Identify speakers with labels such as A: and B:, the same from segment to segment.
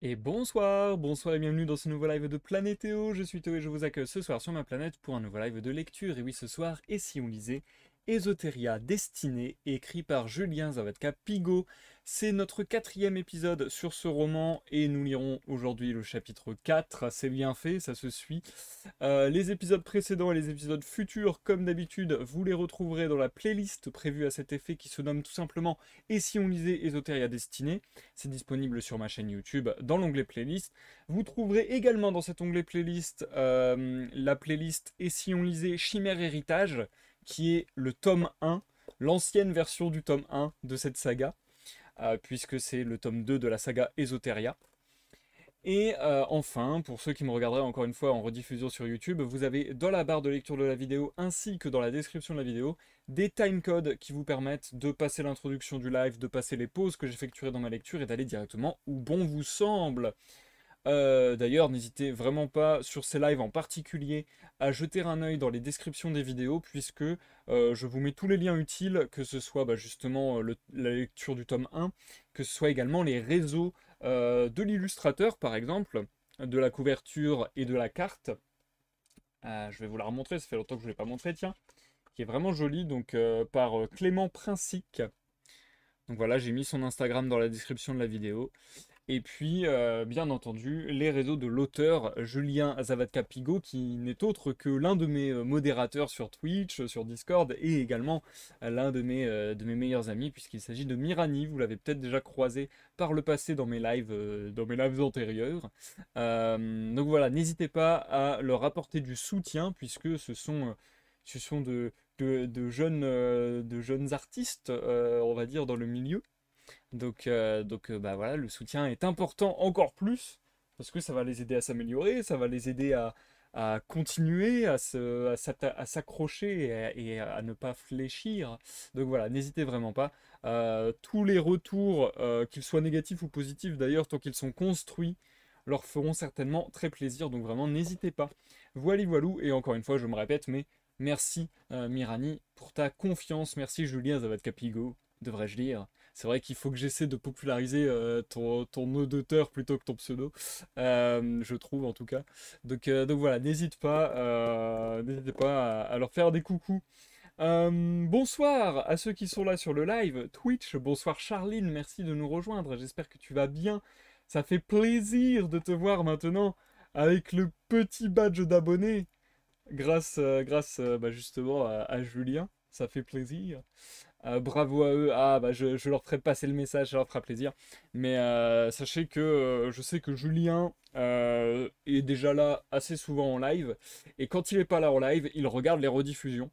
A: Et bonsoir, bonsoir et bienvenue dans ce nouveau live de Planétéo. Je suis Théo et je vous accueille ce soir sur ma planète pour un nouveau live de lecture. Et oui, ce soir, et si on lisait Esoteria Destinée, écrit par Julien Zawadzka Pigault. C'est notre quatrième épisode sur ce roman et nous lirons aujourd'hui le chapitre 4. C'est bien fait, ça se suit. Les épisodes précédents et les épisodes futurs, comme d'habitude, vous les retrouverez dans la playlist prévue à cet effet qui se nomme tout simplement Et si on lisait Esoteria Destinée. C'est disponible sur ma chaîne YouTube dans l'onglet playlist. Vous trouverez également dans cet onglet playlist la playlist Et si on lisait Chimère Héritage, qui est le tome 1, l'ancienne version du tome 1 de cette saga, puisque c'est le tome 2 de la saga Esoteria. Et enfin, pour ceux qui me regarderaient encore une fois en rediffusion sur YouTube, vous avez dans la barre de lecture de la vidéo ainsi que dans la description de la vidéo des timecodes qui vous permettent de passer l'introduction du live, de passer les pauses que j'effectuerai dans ma lecture et d'aller directement où bon vous semble. D'ailleurs, n'hésitez vraiment pas sur ces lives en particulier à jeter un œil dans les descriptions des vidéos puisque je vous mets tous les liens utiles, que ce soit justement la lecture du tome 1, que ce soit également les réseaux de l'illustrateur par exemple, de la couverture et de la carte. Je vais vous la remontrer, ça fait longtemps que je ne l'ai pas montré, tiens, qui est vraiment jolie, donc par Clément Princic. Donc voilà, j'ai mis son Instagram dans la description de la vidéo. Et puis, bien entendu, les réseaux de l'auteur Julien Zawadzka-Pigault, qui n'est autre que l'un de mes modérateurs sur Twitch, sur Discord, et également l'un de mes meilleurs amis, puisqu'il s'agit de Mirani. Vous l'avez peut-être déjà croisé par le passé dans mes lives antérieurs. Donc voilà, n'hésitez pas à leur apporter du soutien, puisque ce sont de jeunes artistes, on va dire, dans le milieu. Donc voilà, le soutien est important encore plus parce que ça va les aider à s'améliorer, ça va les aider à continuer, à s'accrocher et à ne pas fléchir. Donc voilà, n'hésitez vraiment pas. Tous les retours, qu'ils soient négatifs ou positifs d'ailleurs, tant qu'ils sont construits, leur feront certainement très plaisir. Donc vraiment, n'hésitez pas. Voilà, voilou. Et encore une fois, je me répète, mais merci Mirani pour ta confiance. Merci Julien Zawadzka-Pigault, devrais-je dire. C'est vrai qu'il faut que j'essaie de populariser ton nom d'auteur plutôt que ton pseudo, je trouve en tout cas. Donc voilà, n'hésitez pas à leur faire des coucous. Bonsoir à ceux qui sont là sur le live Twitch. Bonsoir Charline, merci de nous rejoindre. J'espère que tu vas bien. Ça fait plaisir de te voir maintenant avec le petit badge d'abonné grâce justement à Julien. Ça fait plaisir. Bravo à eux. Ah, je leur ferai passer le message, ça leur fera plaisir. Mais sachez que je sais que Julien est déjà là assez souvent en live. Et quand il n'est pas là en live, il regarde les rediffusions.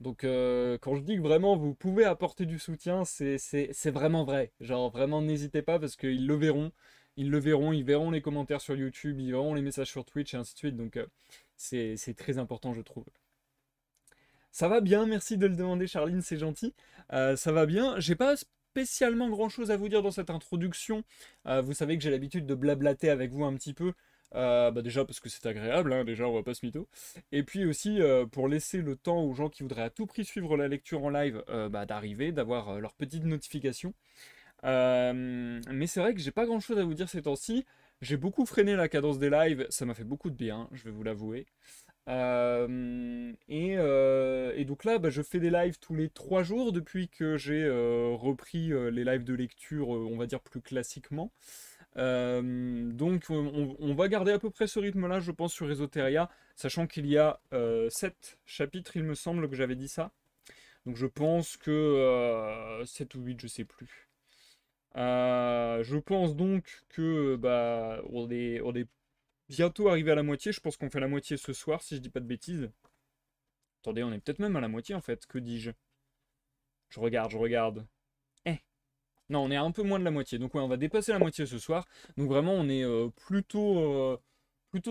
A: Donc quand je dis que vraiment vous pouvez apporter du soutien, c'est vraiment vrai. Genre vraiment n'hésitez pas parce qu'ils le verront. Ils verront les commentaires sur YouTube, ils verront les messages sur Twitch et ainsi de suite. Donc c'est très important je trouve. Ça va bien, merci de le demander Charline, c'est gentil. Ça va bien. J'ai pas spécialement grand-chose à vous dire dans cette introduction. Vous savez que j'ai l'habitude de blablater avec vous un petit peu. Déjà parce que c'est agréable, hein, déjà on va pas se mytho. Et puis aussi pour laisser le temps aux gens qui voudraient à tout prix suivre la lecture en live d'arriver, d'avoir leur petite notification. Mais c'est vrai que j'ai pas grand-chose à vous dire ces temps-ci. J'ai beaucoup freiné la cadence des lives, ça m'a fait beaucoup de bien, je vais vous l'avouer. Et donc là, je fais des lives tous les 3 jours depuis que j'ai repris les lives de lecture, on va dire plus classiquement. Donc on va garder à peu près ce rythme-là, je pense, sur Esoteria, sachant qu'il y a 7 chapitres, il me semble que j'avais dit ça. Donc je pense que 7 ou 8, je sais plus. Je pense donc que on est bientôt arrivé à la moitié. Je pense qu'on fait la moitié ce soir, si je dis pas de bêtises. Attendez, on est peut-être même à la moitié en fait. Que dis-je? Je regarde, je regarde. Eh, non, on est à un peu moins de la moitié. Donc ouais, on va dépasser la moitié ce soir. Donc vraiment, on est plutôt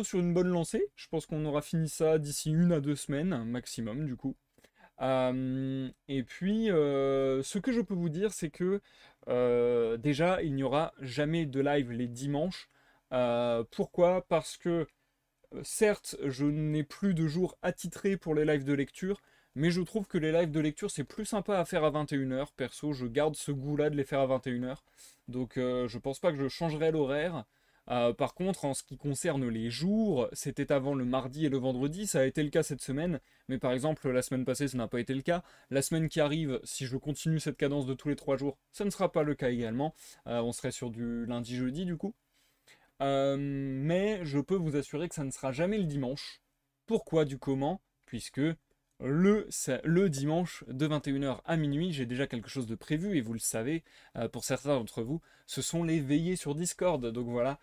A: sur une bonne lancée. Je pense qu'on aura fini ça d'ici 1 à 2 semaines maximum, du coup. Et puis, ce que je peux vous dire, c'est que déjà, il n'y aura jamais de live les dimanches. Pourquoi? Parce que certes, je n'ai plus de jours attitrés pour les lives de lecture, mais je trouve que les lives de lecture, c'est plus sympa à faire à 21 h. Perso, je garde ce goût-là de les faire à 21 h. Donc, je pense pas que je changerai l'horaire. Par contre, en ce qui concerne les jours, c'était avant le mardi et le vendredi, ça a été le cas cette semaine, mais par exemple, la semaine passée, ça n'a pas été le cas. La semaine qui arrive, si je continue cette cadence de tous les 3 jours, ça ne sera pas le cas également. On serait sur du lundi-jeudi du coup. Mais je peux vous assurer que ça ne sera jamais le dimanche. Pourquoi du comment? Puisque le dimanche de 21h à minuit, j'ai déjà quelque chose de prévu et vous le savez, pour certains d'entre vous, ce sont les veillées sur Discord. Donc voilà,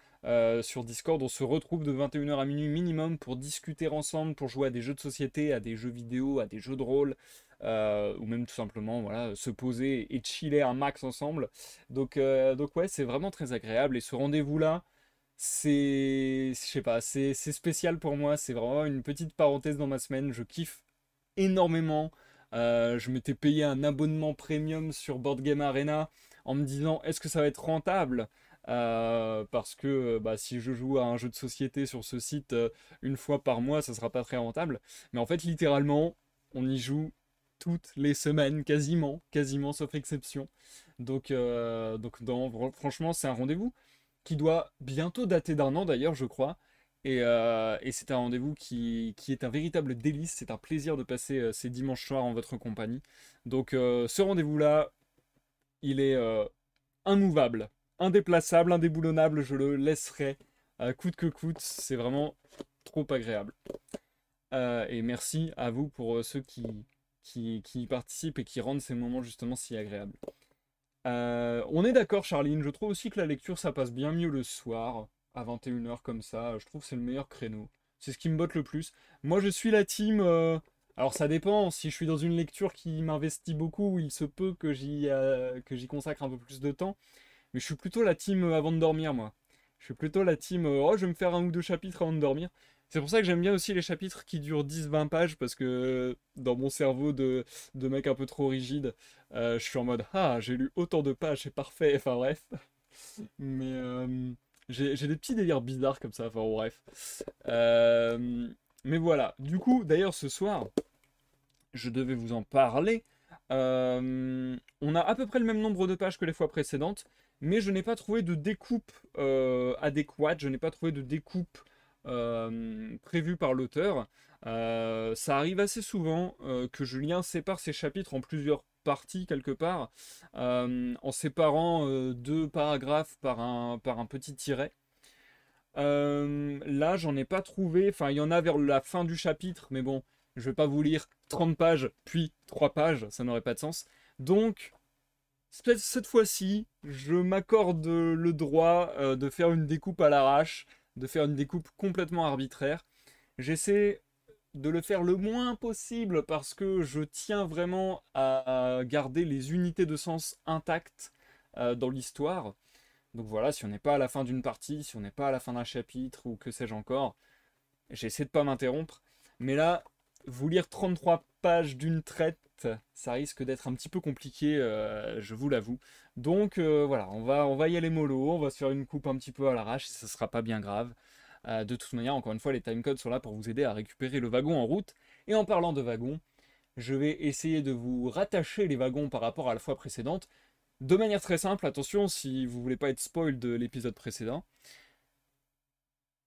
A: sur Discord, on se retrouve de 21h à minuit minimum pour discuter ensemble, pour jouer à des jeux de société, à des jeux vidéo, à des jeux de rôle, ou même tout simplement voilà, se poser et chiller un max ensemble. Donc ouais, c'est vraiment très agréable et ce rendez-vous-là, je sais pas, c'est spécial pour moi, c'est vraiment une petite parenthèse dans ma semaine, je kiffe énormément. Je m'étais payé un abonnement premium sur Board Game Arena en me disant est-ce que ça va être rentable? Parce que bah, si je joue à un jeu de société sur ce site une fois par mois, ça sera pas très rentable. Mais en fait, littéralement, on y joue toutes les semaines, quasiment sauf exception. Donc franchement, c'est un rendez-vous qui doit bientôt dater d'un an d'ailleurs, je crois. Et c'est un rendez-vous qui est un véritable délice. C'est un plaisir de passer ces dimanches soirs en votre compagnie. Donc ce rendez-vous-là, il est immouvable, indéplaçable, indéboulonnable. Je le laisserai coûte que coûte. C'est vraiment trop agréable. Et merci à vous pour ceux qui y participent et qui rendent ces moments justement si agréables. On est d'accord, Charline. Je trouve aussi que la lecture, ça passe bien mieux le soir, à 21h comme ça. Je trouve que c'est le meilleur créneau. C'est ce qui me botte le plus. Moi, je suis la team. Alors, ça dépend. Si je suis dans une lecture qui m'investit beaucoup, il se peut que j'y consacre un peu plus de temps. Mais je suis plutôt la team avant de dormir, moi. Je suis plutôt la team. Oh, je vais me faire un ou deux chapitres avant de dormir. C'est pour ça que j'aime bien aussi les chapitres qui durent 10-20 pages, parce que dans mon cerveau de mec un peu trop rigide, je suis en mode ah, j'ai lu autant de pages, c'est parfait. Enfin bref. Mais j'ai des petits délires bizarres comme ça. Enfin bref. Euh, mais voilà. Du coup, d'ailleurs, ce soir, je devais vous en parler. On a à peu près le même nombre de pages que les fois précédentes, mais je n'ai pas trouvé de découpe adéquate, je n'ai pas trouvé de découpe prévue par l'auteur. Ça arrive assez souvent que Julien sépare ses chapitres en plusieurs parties quelque part, en séparant deux paragraphes par un petit tiret. Là, j'en ai pas trouvé. Enfin, il y en a vers la fin du chapitre, mais bon, je vais pas vous lire 30 pages, puis 3 pages, ça n'aurait pas de sens. Donc, cette fois-ci, je m'accorde le droit de faire une découpe à l'arrache, de faire une découpe complètement arbitraire. J'essaie de le faire le moins possible parce que je tiens vraiment à garder les unités de sens intactes dans l'histoire. Donc voilà, si on n'est pas à la fin d'une partie, si on n'est pas à la fin d'un chapitre ou que sais-je encore, j'essaie de pas m'interrompre. Mais là, vous lire 33 pages d'une traite, ça risque d'être un petit peu compliqué, je vous l'avoue. Donc voilà, on va y aller mollo, on va se faire une coupe un petit peu à l'arrache, et ça sera pas bien grave. De toute manière, encore une fois, les timecodes sont là pour vous aider à récupérer le wagon en route. Et en parlant de wagon, je vais essayer de vous rattacher les wagons par rapport à la fois précédente. De manière très simple, attention si vous voulez pas être spoil de l'épisode précédent,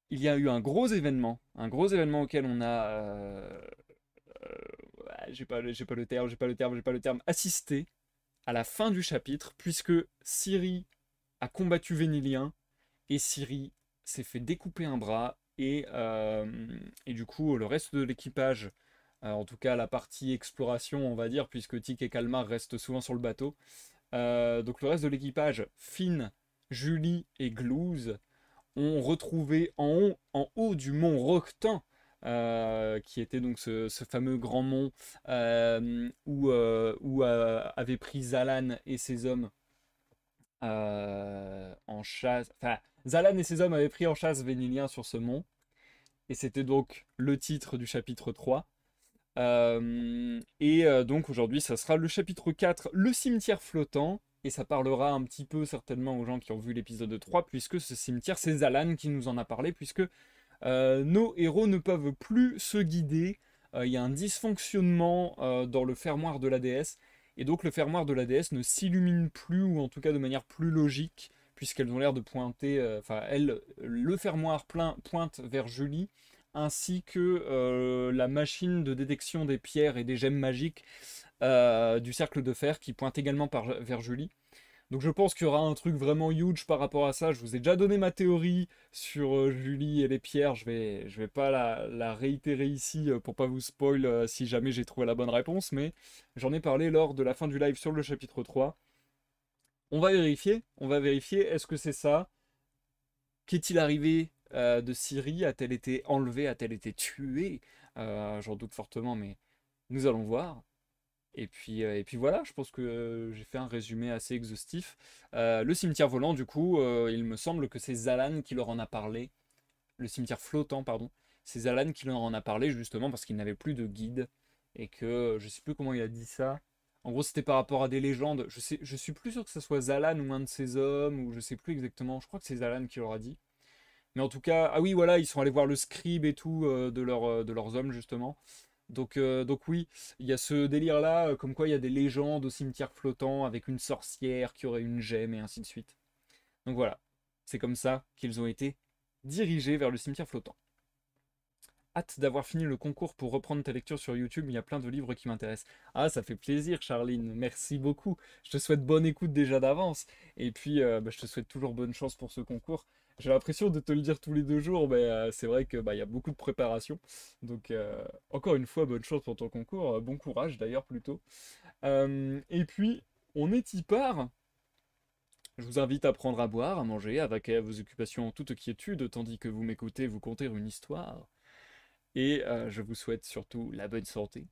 A: il y a eu un gros événement auquel on a, j'ai pas le terme, assisté à la fin du chapitre, puisque Ciri a combattu Vénilien et Ciri s'est fait découper un bras et du coup le reste de l'équipage, en tout cas la partie exploration on va dire, puisque Tic et Kalmar restent souvent sur le bateau. Donc le reste de l'équipage, Finn, Julie et Glouze, ont retrouvé en haut du mont Roctin, qui était donc ce fameux grand mont où avaient pris Zalan et ses hommes en chasse. Enfin, Zalan et ses hommes avaient pris en chasse Vénilien sur ce mont, et c'était donc le titre du chapitre 3. Donc aujourd'hui, ça sera le chapitre 4, le cimetière flottant, et ça parlera un petit peu certainement aux gens qui ont vu l'épisode 3, puisque ce cimetière, c'est Zalan qui nous en a parlé, puisque nos héros ne peuvent plus se guider. Il y a un dysfonctionnement dans le fermoir de la déesse, et donc le fermoir de la déesse ne s'illumine plus, ou en tout cas de manière plus logique, puisqu'elles ont l'air de pointer, enfin, le fermoir pointe vers Julie, ainsi que la machine de détection des pierres et des gemmes magiques du cercle de fer qui pointe également vers Julie. Donc je pense qu'il y aura un truc vraiment huge par rapport à ça. Je vous ai déjà donné ma théorie sur Julie et les pierres. Je vais pas la réitérer ici pour pas vous spoil si jamais j'ai trouvé la bonne réponse, mais j'en ai parlé lors de la fin du live sur le chapitre 3. On va vérifier, est-ce que c'est ça? Qu'est-il arrivé de Ciri? A-t-elle été enlevée? A-t-elle été tuée? J'en doute fortement, mais nous allons voir. Et puis voilà, je pense que j'ai fait un résumé assez exhaustif. Le cimetière volant, du coup, il me semble que c'est Zalan qui leur en a parlé. Le cimetière flottant, pardon. C'est Zalan qui leur en a parlé justement parce qu'il n'avait plus de guide. Et que je sais plus comment il a dit ça. En gros, c'était par rapport à des légendes. Je suis plus sûr que ce soit Zalan ou un de ses hommes, ou je sais plus exactement. Je crois que c'est Zalan qui leur a dit. Mais en tout cas, ah oui, voilà, ils sont allés voir le scribe et tout de leurs hommes, justement. Donc oui, il y a ce délire-là, comme quoi il y a des légendes au cimetière flottant avec une sorcière qui aurait une gemme et ainsi de suite. Donc voilà, c'est comme ça qu'ils ont été dirigés vers le cimetière flottant. Hâte d'avoir fini le concours pour reprendre ta lecture sur YouTube, il y a plein de livres qui m'intéressent. Ah, ça fait plaisir, Charline, merci beaucoup. Je te souhaite bonne écoute déjà d'avance. Et puis, je te souhaite toujours bonne chance pour ce concours. J'ai l'impression de te le dire tous les 2 jours, mais c'est vrai que il y a beaucoup de préparation. Donc, encore une fois, bonne chance pour ton concours. Bon courage d'ailleurs plutôt. Et puis, on est y part. Je vous invite à prendre à boire, à manger, à vaquer à vos occupations en toute quiétude, tandis que vous m'écoutez vous conter une histoire. Et je vous souhaite surtout la bonne santé.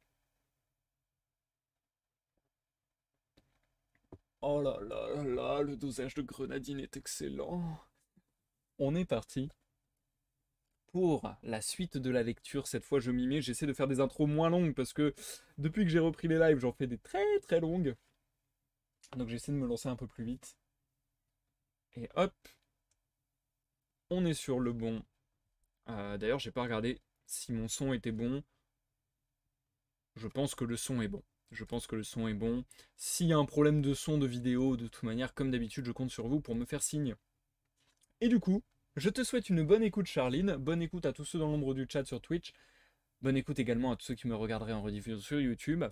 A: Oh là là là là, le dosage de grenadine est excellent. On est parti pour la suite de la lecture. Cette fois, je m'y mets. J'essaie de faire des intros moins longues parce que depuis que j'ai repris les lives, j'en fais des très très longues. Donc j'essaie de me lancer un peu plus vite. Et hop, on est sur le bon. D'ailleurs, j'ai pas regardé si mon son était bon. Je pense que le son est bon. Je pense que le son est bon. S'il y a un problème de son, de vidéo, de toute manière, comme d'habitude, je compte sur vous pour me faire signe. Et du coup, je te souhaite une bonne écoute, Charline. Bonne écoute à tous ceux dans l'ombre du chat sur Twitch. Bonne écoute également à tous ceux qui me regarderaient en rediffusion sur YouTube.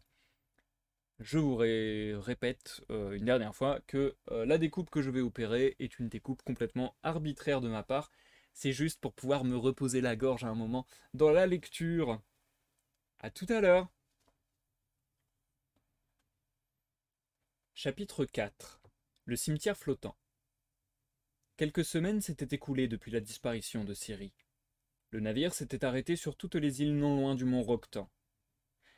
A: Je vous répète une dernière fois que la découpe que je vais opérer est une découpe complètement arbitraire de ma part. C'est juste pour pouvoir me reposer la gorge à un moment dans la lecture. A tout à l'heure. Chapitre 4. Le cimetière flottant. Quelques semaines s'étaient écoulées depuis la disparition de Ciri. Le navire s'était arrêté sur toutes les îles non loin du mont Roctan.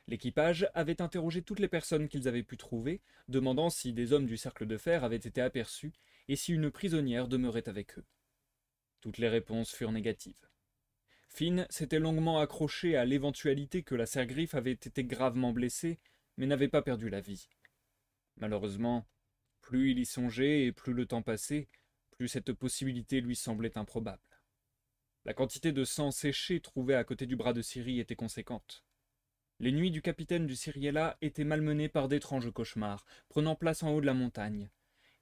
A: L'équipage avait interrogé toutes les personnes qu'ils avaient pu trouver, demandant si des hommes du cercle de fer avaient été aperçus et si une prisonnière demeurait avec eux. Toutes les réponses furent négatives. Finn s'était longuement accroché à l'éventualité que la Sergriffe avait été gravement blessée, mais n'avait pas perdu la vie. Malheureusement, plus il y songeait et plus le temps passait, plus cette possibilité lui semblait improbable. La quantité de sang séché trouvé à côté du bras de Ciri était conséquente. Les nuits du capitaine du Cyriella étaient malmenées par d'étranges cauchemars, prenant place en haut de la montagne.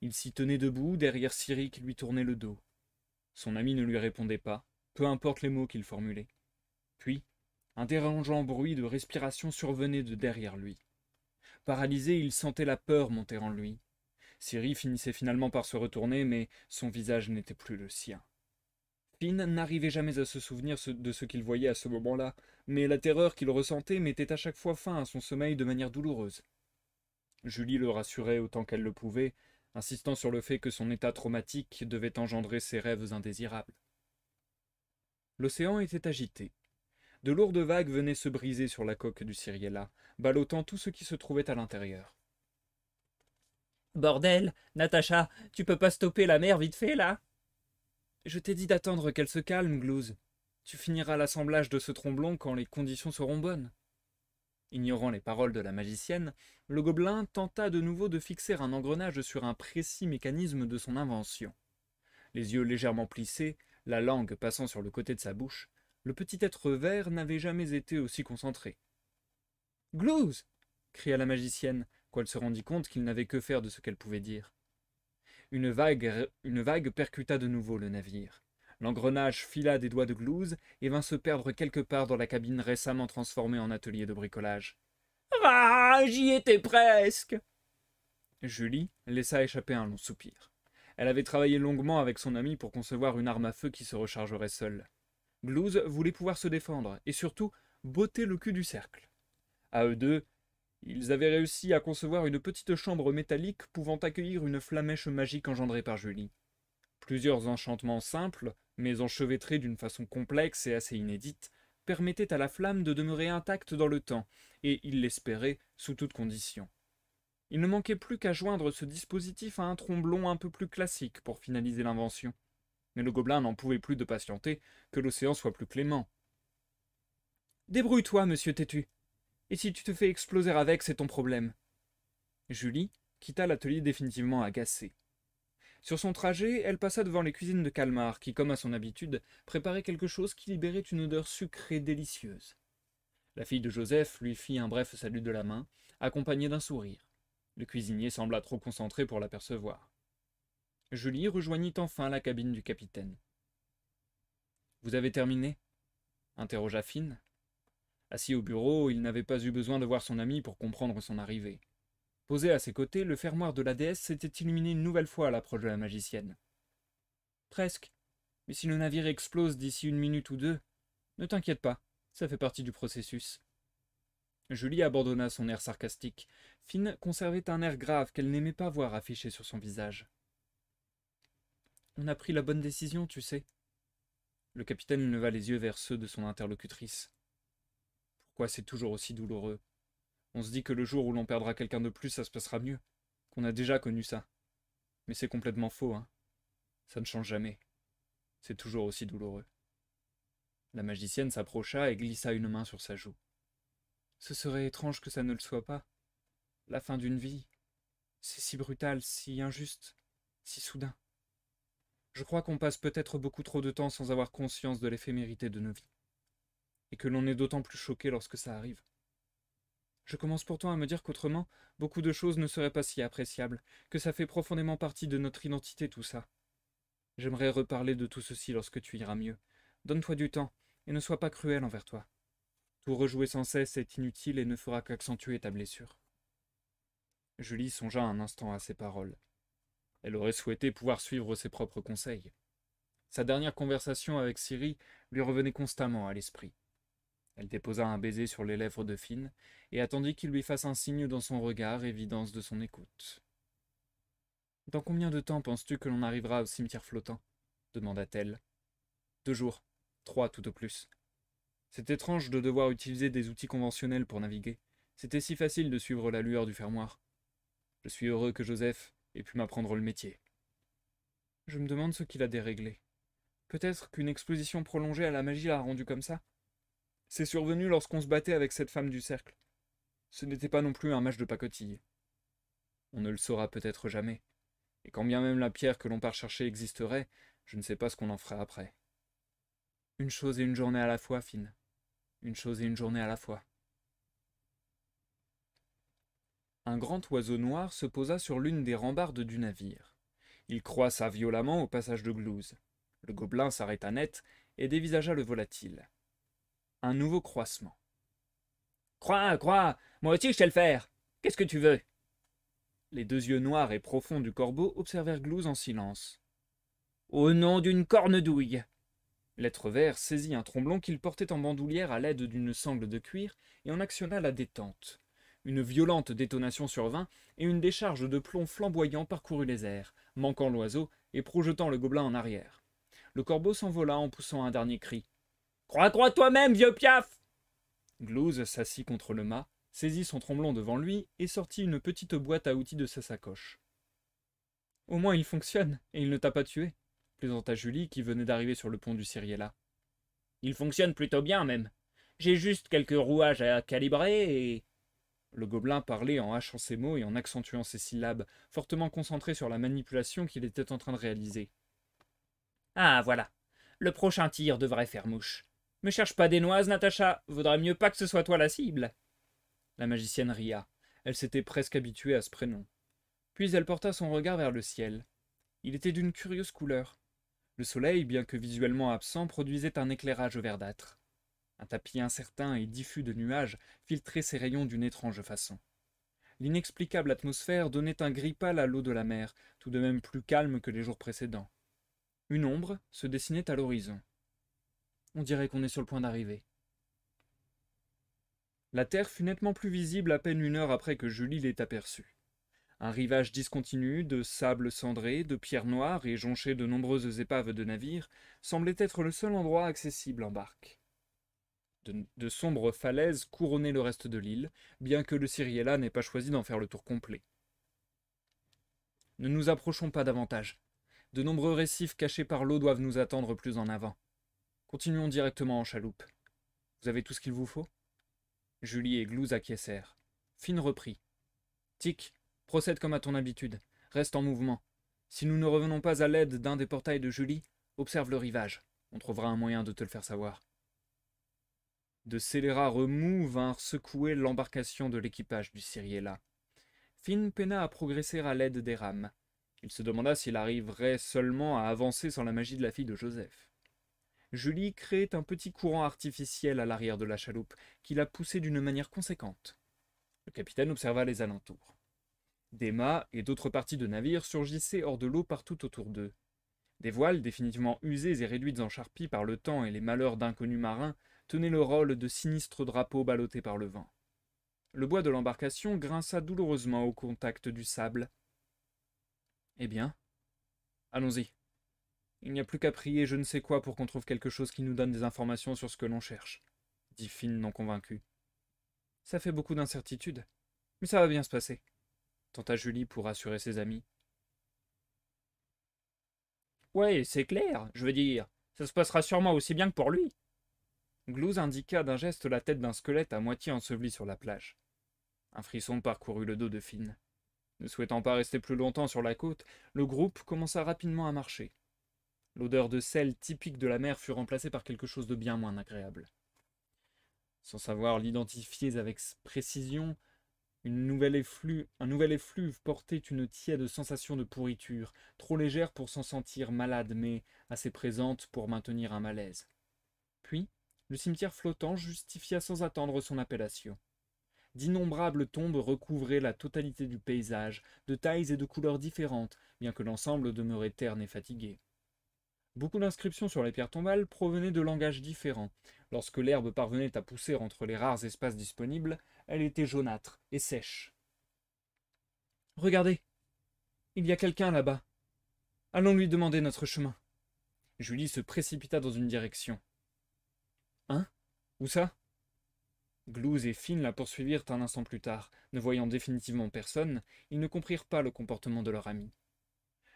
A: Il s'y tenait debout, derrière Ciri qui lui tournait le dos. Son ami ne lui répondait pas, peu importe les mots qu'il formulait. Puis, un dérangeant bruit de respiration survenait de derrière lui. Paralysé, il sentait la peur monter en lui. Ciri finissait finalement par se retourner, mais son visage n'était plus le sien. Finn n'arrivait jamais à se souvenir de ce qu'il voyait à ce moment-là, mais la terreur qu'il ressentait mettait à chaque fois fin à son sommeil de manière douloureuse. Julie le rassurait autant qu'elle le pouvait, insistant sur le fait que son état traumatique devait engendrer ses rêves indésirables. L'océan était agité. De lourdes vagues venaient se briser sur la coque du Cyriella, ballottant tout ce qui se trouvait à l'intérieur.
B: Bordel, Natacha, tu peux pas stopper la mer vite fait là?
A: Je t'ai dit d'attendre qu'elle se calme, Glouze. Tu finiras l'assemblage de ce tromblon quand les conditions seront bonnes. Ignorant les paroles de la magicienne, le gobelin tenta de nouveau de fixer un engrenage sur un précis mécanisme de son invention. Les yeux légèrement plissés, la langue passant sur le côté de sa bouche, le petit être vert n'avait jamais été aussi concentré. « Glouze !» cria la magicienne, quand elle se rendit compte qu'il n'avait que faire de ce qu'elle pouvait dire. Une vague percuta de nouveau le navire. L'engrenage fila des doigts de Glouze et vint se perdre quelque part dans la cabine récemment transformée en atelier de bricolage.
B: Ah, j'y étais presque.
A: Julie laissa échapper un long soupir. Elle avait travaillé longuement avec son ami pour concevoir une arme à feu qui se rechargerait seule. Glouze voulait pouvoir se défendre et surtout botter le cul du cercle. À eux deux, ils avaient réussi à concevoir une petite chambre métallique pouvant accueillir une flamèche magique engendrée par Julie. Plusieurs enchantements simples, mais enchevêtrés d'une façon complexe et assez inédite, permettaient à la flamme de demeurer intacte dans le temps, et il l'espérait sous toutes conditions. Il ne manquait plus qu'à joindre ce dispositif à un tromblon un peu plus classique pour finaliser l'invention. Mais le gobelin n'en pouvait plus de patienter que l'océan soit plus clément. Débrouille-toi, monsieur Têtu. Et si tu te fais exploser avec, c'est ton problème. Julie quitta l'atelier définitivement agacée. Sur son trajet, elle passa devant les cuisines de Calmar, qui, comme à son habitude, préparait quelque chose qui libérait une odeur sucrée délicieuse. La fille de Joseph lui fit un bref salut de la main, accompagné d'un sourire. Le cuisinier sembla trop concentré pour l'apercevoir. Julie rejoignit enfin la cabine du capitaine. « Vous avez terminé » interrogea Finn. Assis au bureau, il n'avait pas eu besoin de voir son ami pour comprendre son arrivée. Posé à ses côtés, le fermoir de la déesse s'était illuminé une nouvelle fois à l'approche de la magicienne. « Presque. Mais si le navire explose d'ici 1 minute ou 2, ne t'inquiète pas, ça fait partie du processus. » Julie abandonna son air sarcastique. Finn conservait un air grave qu'elle n'aimait pas voir affiché sur son visage. « On a pris la bonne décision, tu sais. » Le capitaine leva les yeux vers ceux de son interlocutrice. « Pourquoi c'est toujours aussi douloureux? On se dit que le jour où l'on perdra quelqu'un de plus, ça se passera mieux, qu'on a déjà connu ça. Mais c'est complètement faux, hein. Ça ne change jamais. C'est toujours aussi douloureux. » La magicienne s'approcha et glissa une main sur sa joue. « Ce serait étrange que ça ne le soit pas. La fin d'une vie, c'est si brutal, si injuste, si soudain. Je crois qu'on passe peut-être beaucoup trop de temps sans avoir conscience de l'éphémérité de nos vies. Et que l'on est d'autant plus choqué lorsque ça arrive. Je commence pourtant à me dire qu'autrement, beaucoup de choses ne seraient pas si appréciables, que ça fait profondément partie de notre identité tout ça. J'aimerais reparler de tout ceci lorsque tu iras mieux. Donne-toi du temps, et ne sois pas cruel envers toi. Tout rejouer sans cesse est inutile et ne fera qu'accentuer ta blessure. » Julie songea un instant à ces paroles. Elle aurait souhaité pouvoir suivre ses propres conseils. Sa dernière conversation avec Ciri lui revenait constamment à l'esprit. Elle déposa un baiser sur les lèvres de Finn et attendit qu'il lui fasse un signe dans son regard, évidence de son écoute. « Dans combien de temps penses-tu que l'on arrivera au cimetière flottant » demanda-t-elle. « 2 jours, 3 tout au plus. C'est étrange de devoir utiliser des outils conventionnels pour naviguer. C'était si facile de suivre la lueur du fermoir. Je suis heureux que Joseph ait pu m'apprendre le métier. Je me demande ce qu'il a déréglé. Peut-être qu'une exposition prolongée à la magie l'a rendu comme ça. C'est survenu lorsqu'on se battait avec cette femme du cercle. Ce n'était pas non plus un match de pacotille. On ne le saura peut-être jamais. Et quand bien même la pierre que l'on part chercher existerait, je ne sais pas ce qu'on en ferait après. Une chose et une journée à la fois, Finn. Une chose et une journée à la fois. Un grand oiseau noir se posa sur l'une des rambardes du navire. Il croissa violemment au passage de Glouze. Le gobelin s'arrêta net et dévisagea le volatile. Un nouveau croissement. « Crois, moi aussi je sais le faire. Qu'est-ce que tu veux ?» Les 2 yeux noirs et profonds du corbeau observèrent Glouze en silence. « Au nom d'une cornedouille !» L'être vert saisit un tromblon qu'il portait en bandoulière à l'aide d'une sangle de cuir et en actionna la détente. Une violente détonation survint et une décharge de plomb flamboyant parcourut les airs, manquant l'oiseau et projetant le gobelin en arrière. Le corbeau s'envola en poussant un dernier cri. « Crois toi-même, vieux piaf !» Glouze s'assit contre le mât, saisit son tromblon devant lui et sortit une petite boîte à outils de sa sacoche. « Au moins il fonctionne, et il ne t'a pas tué », plaisanta Julie qui venait d'arriver sur le pont du Cyriella. « Il fonctionne plutôt bien même. J'ai juste quelques rouages à calibrer et... » Le gobelin parlait en hachant ses mots et en accentuant ses syllabes, fortement concentré sur la manipulation qu'il était en train de réaliser. « Ah, voilà. Le prochain tir devrait faire mouche. Me cherche pas des noises, Natacha. Vaudrait mieux pas que ce soit toi la cible. » La magicienne ria. Elle s'était presque habituée à ce prénom. Puis elle porta son regard vers le ciel. Il était d'une curieuse couleur. Le soleil, bien que visuellement absent, produisait un éclairage verdâtre. Un tapis incertain et diffus de nuages filtrait ses rayons d'une étrange façon. L'inexplicable atmosphère donnait un gris pâle à l'eau de la mer, tout de même plus calme que les jours précédents. Une ombre se dessinait à l'horizon. On dirait qu'on est sur le point d'arriver. La terre fut nettement plus visible à peine 1 heure après que Julie l'ait aperçue. Un rivage discontinu, de sable cendré, de pierres noires et jonché de nombreuses épaves de navires, semblait être le seul endroit accessible en barque. De sombres falaises couronnaient le reste de l'île, bien que le Cyriella n'ait pas choisi d'en faire le tour complet. Ne nous approchons pas davantage. De nombreux récifs cachés par l'eau doivent nous attendre plus en avant. Continuons directement en chaloupe. Vous avez tout ce qu'il vous faut ? Julie et Glouze acquiescèrent. Finn reprit. Tic, procède comme à ton habitude. Reste en mouvement. Si nous ne revenons pas à l'aide d'un des portails de Julie, observe le rivage. On trouvera un moyen de te le faire savoir. De scélérats remous vinrent secouer l'embarcation de l'équipage du Cyriella. Finn peina à progresser à l'aide des rames. Il se demanda s'il arriverait seulement à avancer sans la magie de la fille de Joseph. Julie créait un petit courant artificiel à l'arrière de la chaloupe, qui la poussait d'une manière conséquente. Le capitaine observa les alentours. Des mâts et d'autres parties de navires surgissaient hors de l'eau partout autour d'eux. Des voiles, définitivement usées et réduites en charpie par le temps et les malheurs d'inconnus marins, tenaient le rôle de sinistres drapeaux ballottés par le vent. Le bois de l'embarcation grinça douloureusement au contact du sable. Eh bien, allons-y. Il n'y a plus qu'à prier je ne sais quoi pour qu'on trouve quelque chose qui nous donne des informations sur ce que l'on cherche, dit Finn non convaincu. Ça fait beaucoup d'incertitudes, mais ça va bien se passer, tenta Julie pour rassurer ses amis.
B: Ouais, c'est clair, je veux dire. Ça se passera sûrement aussi bien que pour lui.
A: Glouze indiqua d'un geste la tête d'un squelette à moitié enseveli sur la plage. Un frisson parcourut le dos de Finn. Ne souhaitant pas rester plus longtemps sur la côte, le groupe commença rapidement à marcher. L'odeur de sel typique de la mer fut remplacée par quelque chose de bien moins agréable. Sans savoir l'identifier avec précision, un nouvel effluve portait une tiède sensation de pourriture, trop légère pour s'en sentir malade, mais assez présente pour maintenir un malaise. Puis, le cimetière flottant justifia sans attendre son appellation. D'innombrables tombes recouvraient la totalité du paysage, de tailles et de couleurs différentes, bien que l'ensemble demeurait terne et fatigué. Beaucoup d'inscriptions sur les pierres tombales provenaient de langages différents. Lorsque l'herbe parvenait à pousser entre les rares espaces disponibles, elle était jaunâtre et sèche. « Regardez, il y a quelqu'un là-bas. Allons lui demander notre chemin. » Julie se précipita dans une direction. « Hein ? Où ça ?» Glouze et Finn la poursuivirent un instant plus tard. Ne voyant définitivement personne, ils ne comprirent pas le comportement de leur amie.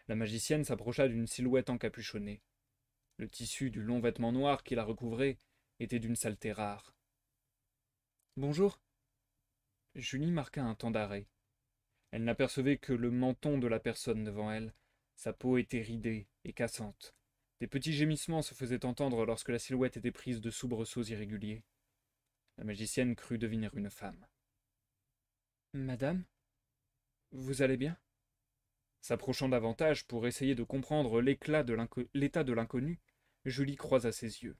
A: La magicienne s'approcha d'une silhouette encapuchonnée. Le tissu du long vêtement noir qui la recouvrait était d'une saleté rare. « Bonjour. » Julie marqua un temps d'arrêt. Elle n'apercevait que le menton de la personne devant elle. Sa peau était ridée et cassante. Des petits gémissements se faisaient entendre lorsque la silhouette était prise de soubresauts irréguliers. La magicienne crut deviner une femme. « Madame, vous allez bien ?» S'approchant davantage pour essayer de comprendre l'état de l'inconnu, Julie croisa ses yeux.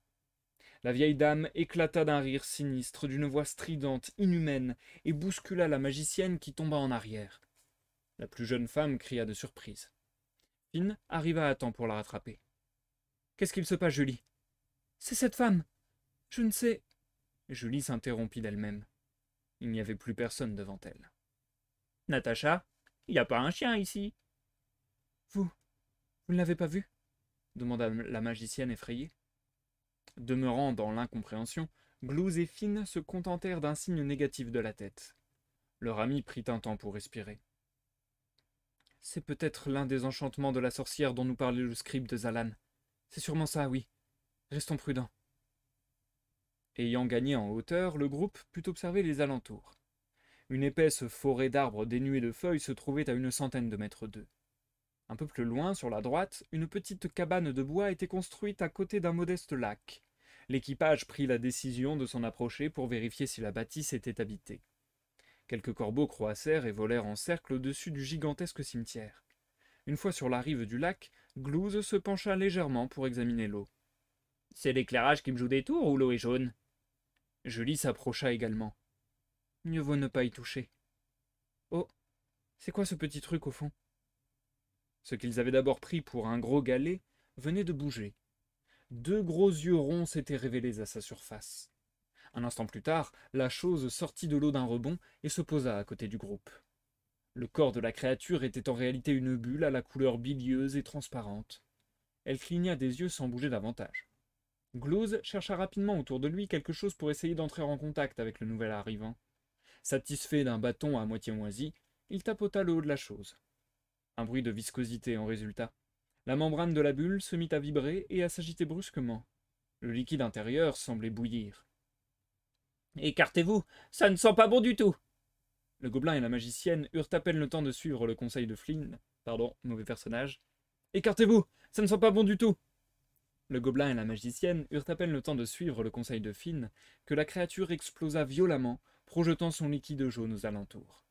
A: La vieille dame éclata d'un rire sinistre, d'une voix stridente, inhumaine, et bouscula la magicienne qui tomba en arrière. La plus jeune femme cria de surprise. Finn arriva à temps pour la rattraper. « Qu'est-ce qu'il se passe, Julie ?»« C'est cette femme. Je ne sais... » Julie s'interrompit d'elle-même. Il n'y avait plus personne devant elle.
B: « Natacha, il n'y a pas un chien ici. »
A: Vous ne l'avez pas vu ?» demanda la magicienne effrayée. Demeurant dans l'incompréhension, Glouze et Finn se contentèrent d'un signe négatif de la tête. Leur ami prit un temps pour respirer. « C'est peut-être l'un des enchantements de la sorcière dont nous parlait le scribe de Zalan. C'est sûrement ça, oui. Restons prudents. » Ayant gagné en hauteur, le groupe put observer les alentours. Une épaisse forêt d'arbres dénués de feuilles se trouvait à 100 de mètres d'eux. Un peu plus loin, sur la droite, une petite cabane de bois était construite à côté d'un modeste lac. L'équipage prit la décision de s'en approcher pour vérifier si la bâtisse était habitée. Quelques corbeaux croissèrent et volèrent en cercle au-dessus du gigantesque cimetière. Une fois sur la rive du lac, Glouze se pencha légèrement pour examiner l'eau.
B: C'est l'éclairage qui me joue des tours ou l'eau est jaune?
A: Julie s'approcha également. Mieux vaut ne pas y toucher. Oh, c'est quoi ce petit truc au fond? Ce qu'ils avaient d'abord pris pour un gros galet venait de bouger. 2 gros yeux ronds s'étaient révélés à sa surface. Un instant plus tard, la chose sortit de l'eau d'un rebond et se posa à côté du groupe. Le corps de la créature était en réalité une bulle à la couleur bilieuse et transparente. Elle cligna des yeux sans bouger davantage. Glouze chercha rapidement autour de lui quelque chose pour essayer d'entrer en contact avec le nouvel arrivant. Satisfait d'un bâton à moitié moisi, il tapota le haut de la chose. Un bruit de viscosité en résulta. La membrane de la bulle se mit à vibrer et à s'agiter brusquement. Le liquide intérieur semblait bouillir.
B: « Écartez-vous, ça ne sent pas bon du tout !»
A: Le gobelin et la magicienne eurent à peine le temps de suivre le conseil de Flynn. Pardon, mauvais personnage. « Écartez-vous, ça ne sent pas bon du tout !» Le gobelin et la magicienne eurent à peine le temps de suivre le conseil de Finn que la créature explosa violemment, projetant son liquide jaune aux alentours.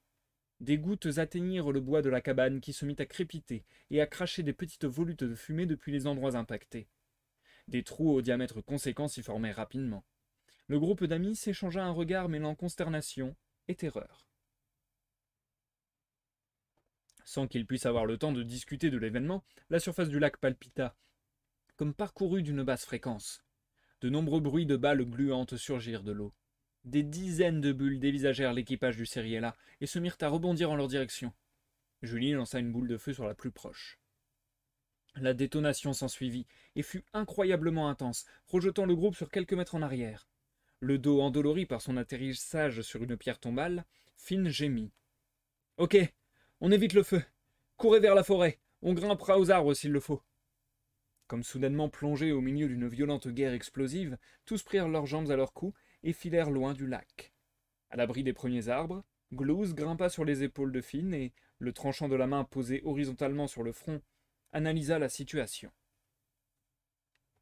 A: Des gouttes atteignirent le bois de la cabane qui se mit à crépiter et à cracher des petites volutes de fumée depuis les endroits impactés. Des trous au diamètre conséquent s'y formaient rapidement. Le groupe d'amis s'échangea un regard mêlant consternation et terreur. Sans qu'ils puissent avoir le temps de discuter de l'événement, la surface du lac palpita, comme parcourue d'une basse fréquence. De nombreux bruits de balles gluantes surgirent de l'eau. Des dizaines de bulles dévisagèrent l'équipage du Ceriella et se mirent à rebondir en leur direction. Julie lança une boule de feu sur la plus proche. La détonation s'ensuivit et fut incroyablement intense, projetant le groupe sur quelques mètres en arrière. Le dos endolori par son atterrissage sur une pierre tombale, Finn gémit. « Ok, on évite le feu. Courez vers la forêt. On grimpera aux arbres s'il le faut. » Comme soudainement plongés au milieu d'une violente guerre explosive, tous prirent leurs jambes à leur cou et filèrent loin du lac. À l'abri des premiers arbres, Glouze grimpa sur les épaules de Finn et, le tranchant de la main posé horizontalement sur le front, analysa la situation.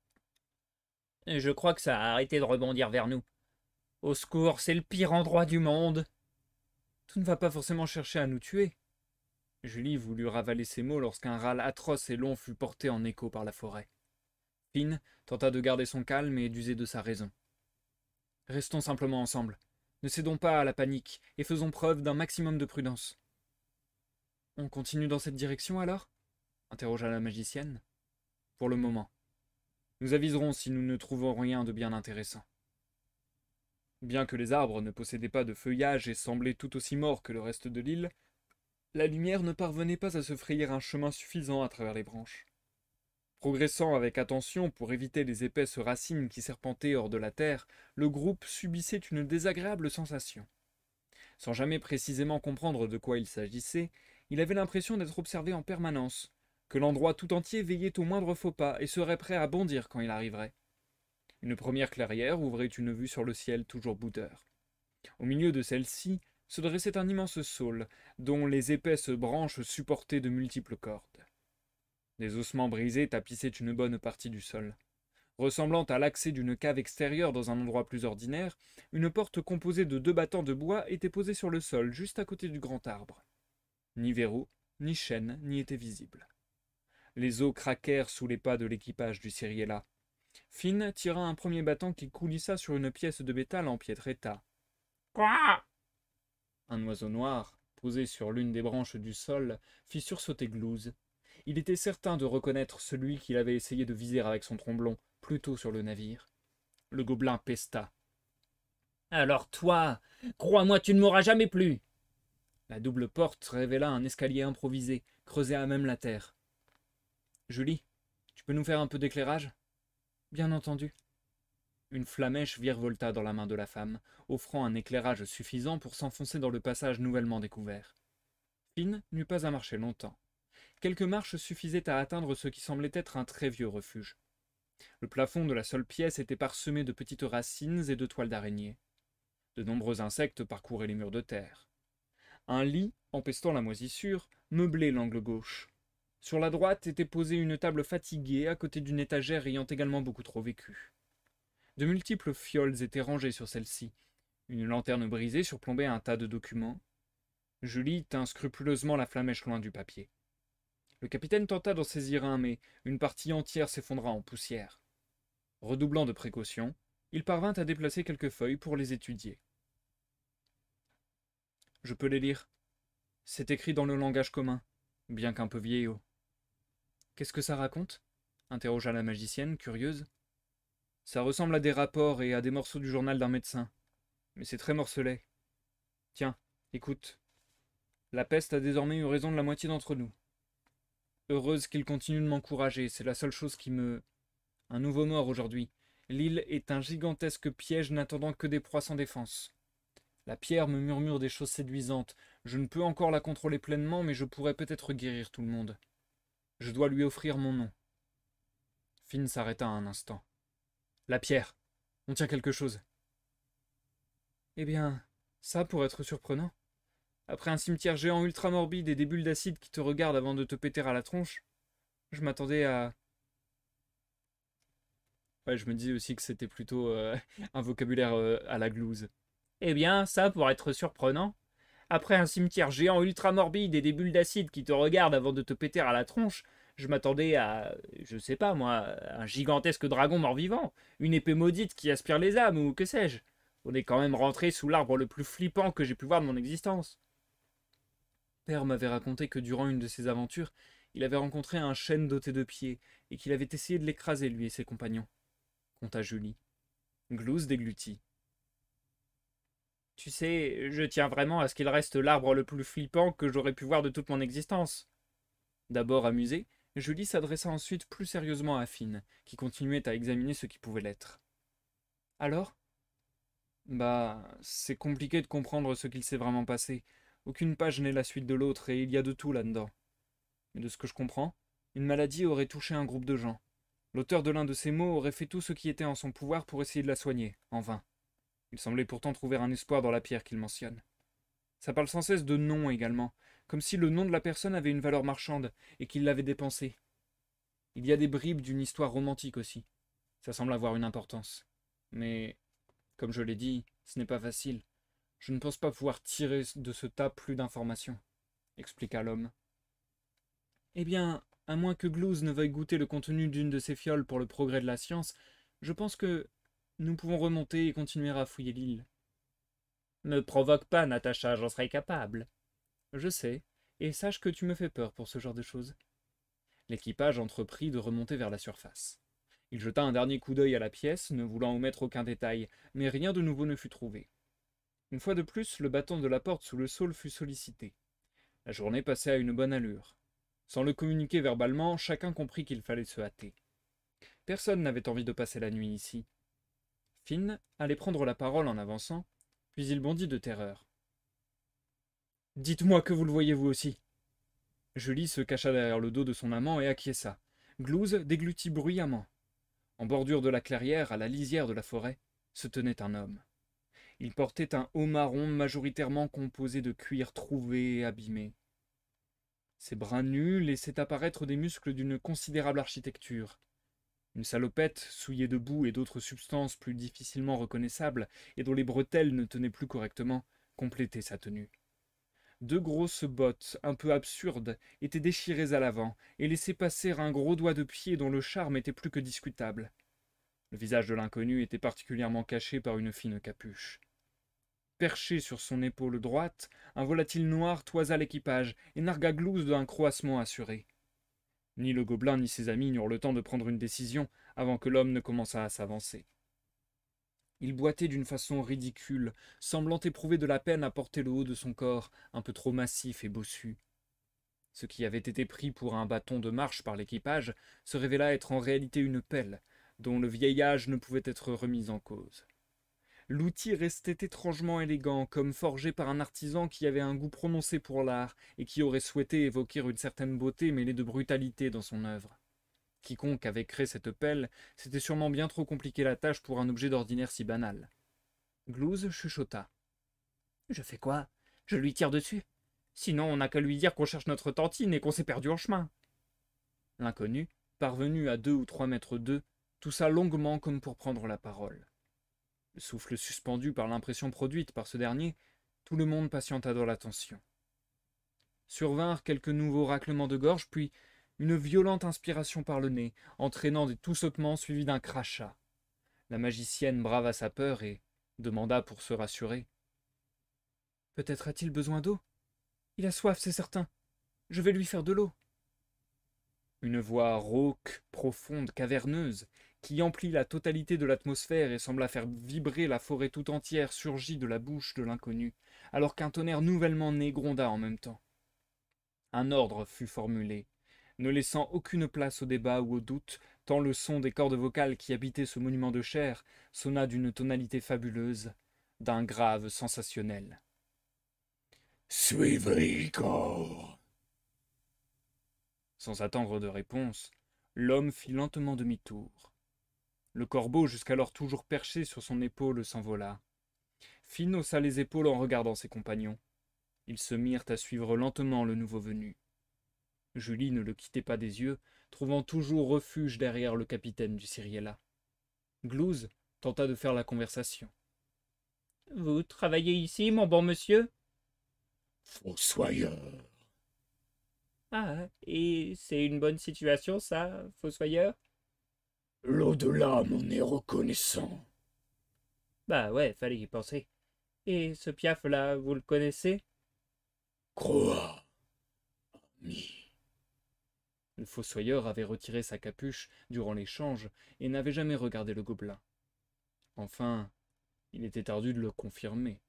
B: « Je crois que ça a arrêté de rebondir vers nous. Au secours, c'est le pire endroit du monde !»
A: « Tu ne vas pas forcément chercher à nous tuer. » Julie voulut ravaler ses mots lorsqu'un râle atroce et long fut porté en écho par la forêt. Finn tenta de garder son calme et d'user de sa raison. « Restons simplement ensemble. Ne cédons pas à la panique et faisons preuve d'un maximum de prudence. »« On continue dans cette direction alors ?» interrogea la magicienne. « Pour le moment. Nous aviserons si nous ne trouvons rien de bien intéressant. » Bien que les arbres ne possédaient pas de feuillage et semblaient tout aussi morts que le reste de l'île, la lumière ne parvenait pas à se frayer un chemin suffisant à travers les branches. Progressant avec attention pour éviter les épaisses racines qui serpentaient hors de la terre, le groupe subissait une désagréable sensation. Sans jamais précisément comprendre de quoi il s'agissait, il avait l'impression d'être observé en permanence, que l'endroit tout entier veillait au moindre faux pas et serait prêt à bondir quand il arriverait. Une première clairière ouvrait une vue sur le ciel toujours boudeur. Au milieu de celle-ci se dressait un immense saule, dont les épaisses branches supportaient de multiples cordes. Des ossements brisés tapissaient une bonne partie du sol. Ressemblant à l'accès d'une cave extérieure dans un endroit plus ordinaire, une porte composée de 2 battants de bois était posée sur le sol, juste à côté du grand arbre. Ni verrou, ni chaîne n'y étaient visibles. Les os craquèrent sous les pas de l'équipage du Ceriella. Finn tira un premier battant qui coulissa sur une pièce de métal en piètre état. « Quoi ?» Un oiseau noir, posé sur l'une des branches du sol, fit sursauter Glouze. Il était certain de reconnaître celui qu'il avait essayé de viser avec son tromblon, plus tôt sur le navire. Le gobelin pesta.
B: « Alors toi, crois-moi, tu ne m'auras jamais plu !»
A: La double porte révéla un escalier improvisé, creusé à même la terre. « Julie, tu peux nous faire un peu d'éclairage ?»« Bien entendu. » Une flamèche virevolta dans la main de la femme, offrant un éclairage suffisant pour s'enfoncer dans le passage nouvellement découvert. Finn n'eut pas à marcher longtemps. Quelques marches suffisaient à atteindre ce qui semblait être un très vieux refuge. Le plafond de la seule pièce était parsemé de petites racines et de toiles d'araignée. De nombreux insectes parcouraient les murs de terre. Un lit, empestant la moisissure, meublait l'angle gauche. Sur la droite était posée une table fatiguée à côté d'une étagère ayant également beaucoup trop vécu. De multiples fioles étaient rangées sur celle-ci. Une lanterne brisée surplombait un tas de documents. Julie tint scrupuleusement la flamèche loin du papier. Le capitaine tenta d'en saisir un, mais une partie entière s'effondra en poussière. Redoublant de précautions, il parvint à déplacer quelques feuilles pour les étudier. Je peux les lire. C'est écrit dans le langage commun, bien qu'un peu vieillot. Qu'est-ce que ça raconte? Interrogea la magicienne, curieuse. Ça ressemble à des rapports et à des morceaux du journal d'un médecin, mais c'est très morcelé. Tiens, écoute. La peste a désormais eu raison de la moitié d'entre nous. Heureuse qu'il continue de m'encourager, c'est la seule chose qui me... Un nouveau mort aujourd'hui. L'île est un gigantesque piège n'attendant que des proies sans défense. La pierre me murmure des choses séduisantes. Je ne peux encore la contrôler pleinement, mais je pourrais peut-être guérir tout le monde. Je dois lui offrir mon nom. Finn s'arrêta un instant. La pierre. On tient quelque chose. Eh bien, ça pourrait être surprenant. Après un cimetière géant ultra morbide et des bulles d'acide qui te regardent avant de te péter à la tronche, je m'attendais à... Ouais, je me disais aussi que c'était plutôt un vocabulaire à la glouze.
B: Eh bien, ça pourrait être surprenant. Après un cimetière géant ultra morbide et des bulles d'acide qui te regardent avant de te péter à la tronche, je m'attendais à, je sais pas moi, un gigantesque dragon mort-vivant, une épée maudite qui aspire les âmes ou que sais-je. On est quand même rentré sous l'arbre le plus flippant que j'ai pu voir de mon existence.
A: Père m'avait raconté que durant une de ses aventures, il avait rencontré un chêne doté de pieds et qu'il avait essayé de l'écraser, lui et ses compagnons, conta Julie. Glouze déglutit.
B: Tu sais, je tiens vraiment à ce qu'il reste l'arbre le plus flippant que j'aurais pu voir de toute mon existence.
A: D'abord amusée, Julie s'adressa ensuite plus sérieusement à Finn, qui continuait à examiner ce qui pouvait l'être. Alors? Bah, c'est compliqué de comprendre ce qu'il s'est vraiment passé. Aucune page n'est la suite de l'autre et il y a de tout là-dedans. Mais de ce que je comprends, une maladie aurait touché un groupe de gens. L'auteur de l'un de ces mots aurait fait tout ce qui était en son pouvoir pour essayer de la soigner, en vain. Il semblait pourtant trouver un espoir dans la pierre qu'il mentionne. Ça parle sans cesse de nom également, comme si le nom de la personne avait une valeur marchande et qu'il l'avait dépensé. Il y a des bribes d'une histoire romantique aussi. Ça semble avoir une importance. Mais, comme je l'ai dit, ce n'est pas facile. Je ne pense pas pouvoir tirer de ce tas plus d'informations, expliqua l'homme. Eh bien, à moins que Glouze ne veuille goûter le contenu d'une de ces fioles pour le progrès de la science, je pense que nous pouvons remonter et continuer à fouiller l'île.
B: Me provoque pas, Natacha, j'en serais capable.
A: Je sais, et sache que tu me fais peur pour ce genre de choses. L'équipage entreprit de remonter vers la surface. Il jeta un dernier coup d'œil à la pièce, ne voulant omettre aucun détail, mais rien de nouveau ne fut trouvé. Une fois de plus, le bâton de la porte sous le saule fut sollicité. La journée passait à une bonne allure. Sans le communiquer verbalement, chacun comprit qu'il fallait se hâter. Personne n'avait envie de passer la nuit ici. Finn allait prendre la parole en avançant, puis il bondit de terreur. « Dites-moi que vous le voyez vous aussi !» Julie se cacha derrière le dos de son amant et acquiesça. Glouze déglutit bruyamment. En bordure de la clairière, à la lisière de la forêt, se tenait un homme. Il portait un haut marron majoritairement composé de cuir trouvé et abîmé. Ses bras nus laissaient apparaître des muscles d'une considérable architecture. Une salopette, souillée de boue et d'autres substances plus difficilement reconnaissables, et dont les bretelles ne tenaient plus correctement, complétait sa tenue. Deux grosses bottes, un peu absurdes, étaient déchirées à l'avant, et laissaient passer un gros doigt de pied dont le charme était plus que discutable. Le visage de l'inconnu était particulièrement caché par une fine capuche. Perché sur son épaule droite, un volatile noir toisa l'équipage et nargua Glouze d'un croassement assuré. Ni le gobelin ni ses amis n'eurent le temps de prendre une décision avant que l'homme ne commençât à s'avancer. Il boitait d'une façon ridicule, semblant éprouver de la peine à porter le haut de son corps, un peu trop massif et bossu. Ce qui avait été pris pour un bâton de marche par l'équipage se révéla être en réalité une pelle, dont le vieil âge ne pouvait être remis en cause. L'outil restait étrangement élégant, comme forgé par un artisan qui avait un goût prononcé pour l'art et qui aurait souhaité évoquer une certaine beauté mêlée de brutalité dans son œuvre. Quiconque avait créé cette pelle s'était sûrement bien trop compliqué la tâche pour un objet d'ordinaire si banal. Glouze chuchota.
B: « Je fais quoi? Je lui tire dessus. Sinon, on n'a qu'à lui dire qu'on cherche notre tantine et qu'on s'est perdu en chemin. »
A: L'inconnu, parvenu à 2 ou 3 mètres d'eux, toussa longuement comme pour prendre la parole. Le souffle suspendu par l'impression produite par ce dernier, tout le monde patienta dans l'attention. Survinrent quelques nouveaux raclements de gorge, puis une violente inspiration par le nez, entraînant des toussotements suivis d'un crachat. La magicienne brava sa peur et demanda pour se rassurer. « Peut-être a-t-il besoin d'eau? Il a soif, c'est certain. Je vais lui faire de l'eau. » Une voix rauque, profonde, caverneuse, qui emplit la totalité de l'atmosphère et sembla faire vibrer la forêt tout entière, surgit de la bouche de l'inconnu, alors qu'un tonnerre nouvellement né gronda en même temps. Un ordre fut formulé, ne laissant aucune place au débat ou au doute, tant le son des cordes vocales qui habitaient ce monument de chair sonna d'une tonalité fabuleuse, d'un grave sensationnel. « Suivez Igor !» Sans attendre de réponse, l'homme fit lentement demi-tour. Le corbeau, jusqu'alors toujours perché sur son épaule, s'envola. Finn haussa les épaules en regardant ses compagnons. Ils se mirent à suivre lentement le nouveau venu. Julie ne le quittait pas des yeux, trouvant toujours refuge derrière le capitaine du Cyriella. Glouze tenta de faire la conversation.
B: « Vous travaillez ici, mon bon monsieur ?»«
C: Fossoyeur. »
B: Ah, et c'est une bonne situation, ça, fossoyeur ?
C: L'au-delà m'en est reconnaissant.
B: Bah ouais, fallait y penser. Et ce piaf-là, vous le connaissez ?
C: Croix, ami.
A: Le fossoyeur avait retiré sa capuche durant l'échange et n'avait jamais regardé le gobelin. Enfin, il était tardu de le confirmer.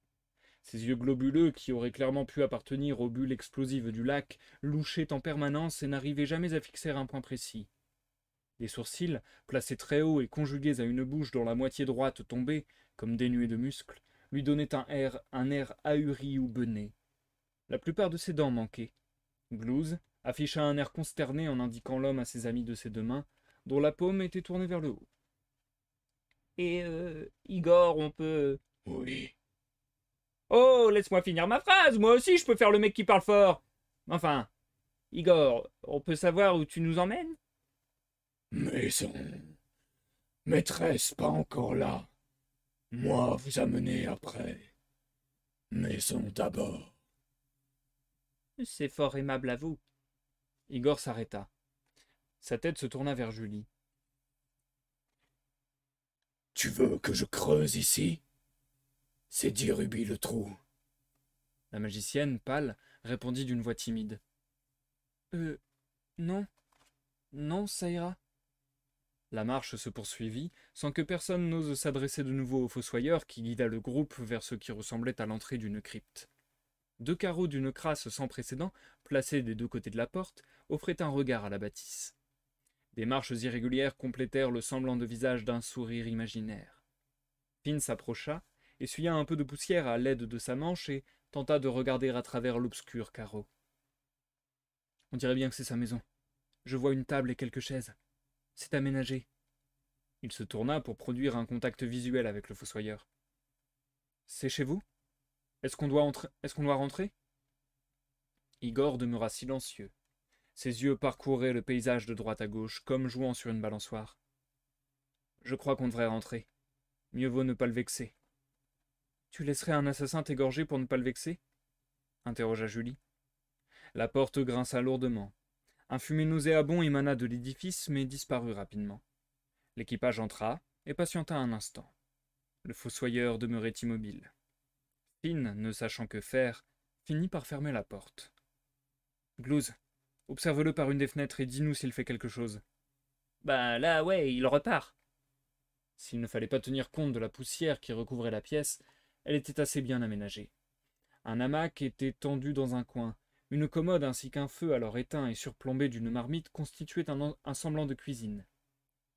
A: Ses yeux globuleux, qui auraient clairement pu appartenir aux bulles explosives du lac, louchaient en permanence et n'arrivaient jamais à fixer un point précis. Les sourcils, placés très haut et conjugués à une bouche dont la moitié droite tombait, comme dénuée de muscles, lui donnaient un air ahuri ou bené. La plupart de ses dents manquaient. Glouze afficha un air consterné en indiquant l'homme à ses amis de ses deux mains, dont la paume était tournée vers le haut.
B: « Et Igor, on peut... »
C: Oui.
B: « Oh, laisse-moi finir ma phrase, moi aussi je peux faire le mec qui parle fort. Enfin, Igor, on peut savoir où tu nous emmènes ?»
C: Maison. Maîtresse pas encore là. Moi vous amener après. Maison d'abord. »
B: « C'est fort aimable à vous. »
A: Igor s'arrêta. Sa tête se tourna vers Julie.
C: « Tu veux que je creuse ici? C'est 10 rubis le trou. »
A: La magicienne, pâle, répondit d'une voix timide. Non. Non, ça ira. » La marche se poursuivit, sans que personne n'ose s'adresser de nouveau au fossoyeur qui guida le groupe vers ce qui ressemblait à l'entrée d'une crypte. 2 carreaux d'une crasse sans précédent, placés des 2 côtés de la porte, offraient un regard à la bâtisse. Des marches irrégulières complétèrent le semblant de visage d'un sourire imaginaire. Finn s'approcha, essuya un peu de poussière à l'aide de sa manche et tenta de regarder à travers l'obscur carreau. « On dirait bien que c'est sa maison. Je vois une table et quelques chaises. C'est aménagé. » Il se tourna pour produire un contact visuel avec le fossoyeur. « C'est chez vous? Est-ce qu'on doit rentrer ?» Igor demeura silencieux. Ses yeux parcouraient le paysage de droite à gauche, comme jouant sur une balançoire. « Je crois qu'on devrait rentrer. Mieux vaut ne pas le vexer. »« Tu laisserais un assassin t'égorger pour ne pas le vexer ?» interrogea Julie. La porte grinça lourdement. Un fumet nauséabond émana de l'édifice, mais disparut rapidement. L'équipage entra et patienta un instant. Le fossoyeur demeurait immobile. Finn, ne sachant que faire, finit par fermer la porte. « Glouze, observe-le par une des fenêtres et dis-nous s'il fait quelque chose. »
B: Ben là, ouais, il repart.
A: S'il ne fallait pas tenir compte de la poussière qui recouvrait la pièce, elle était assez bien aménagée. Un hamac était tendu dans un coin. Une commode ainsi qu'un feu alors éteint et surplombé d'une marmite constituaient un semblant de cuisine.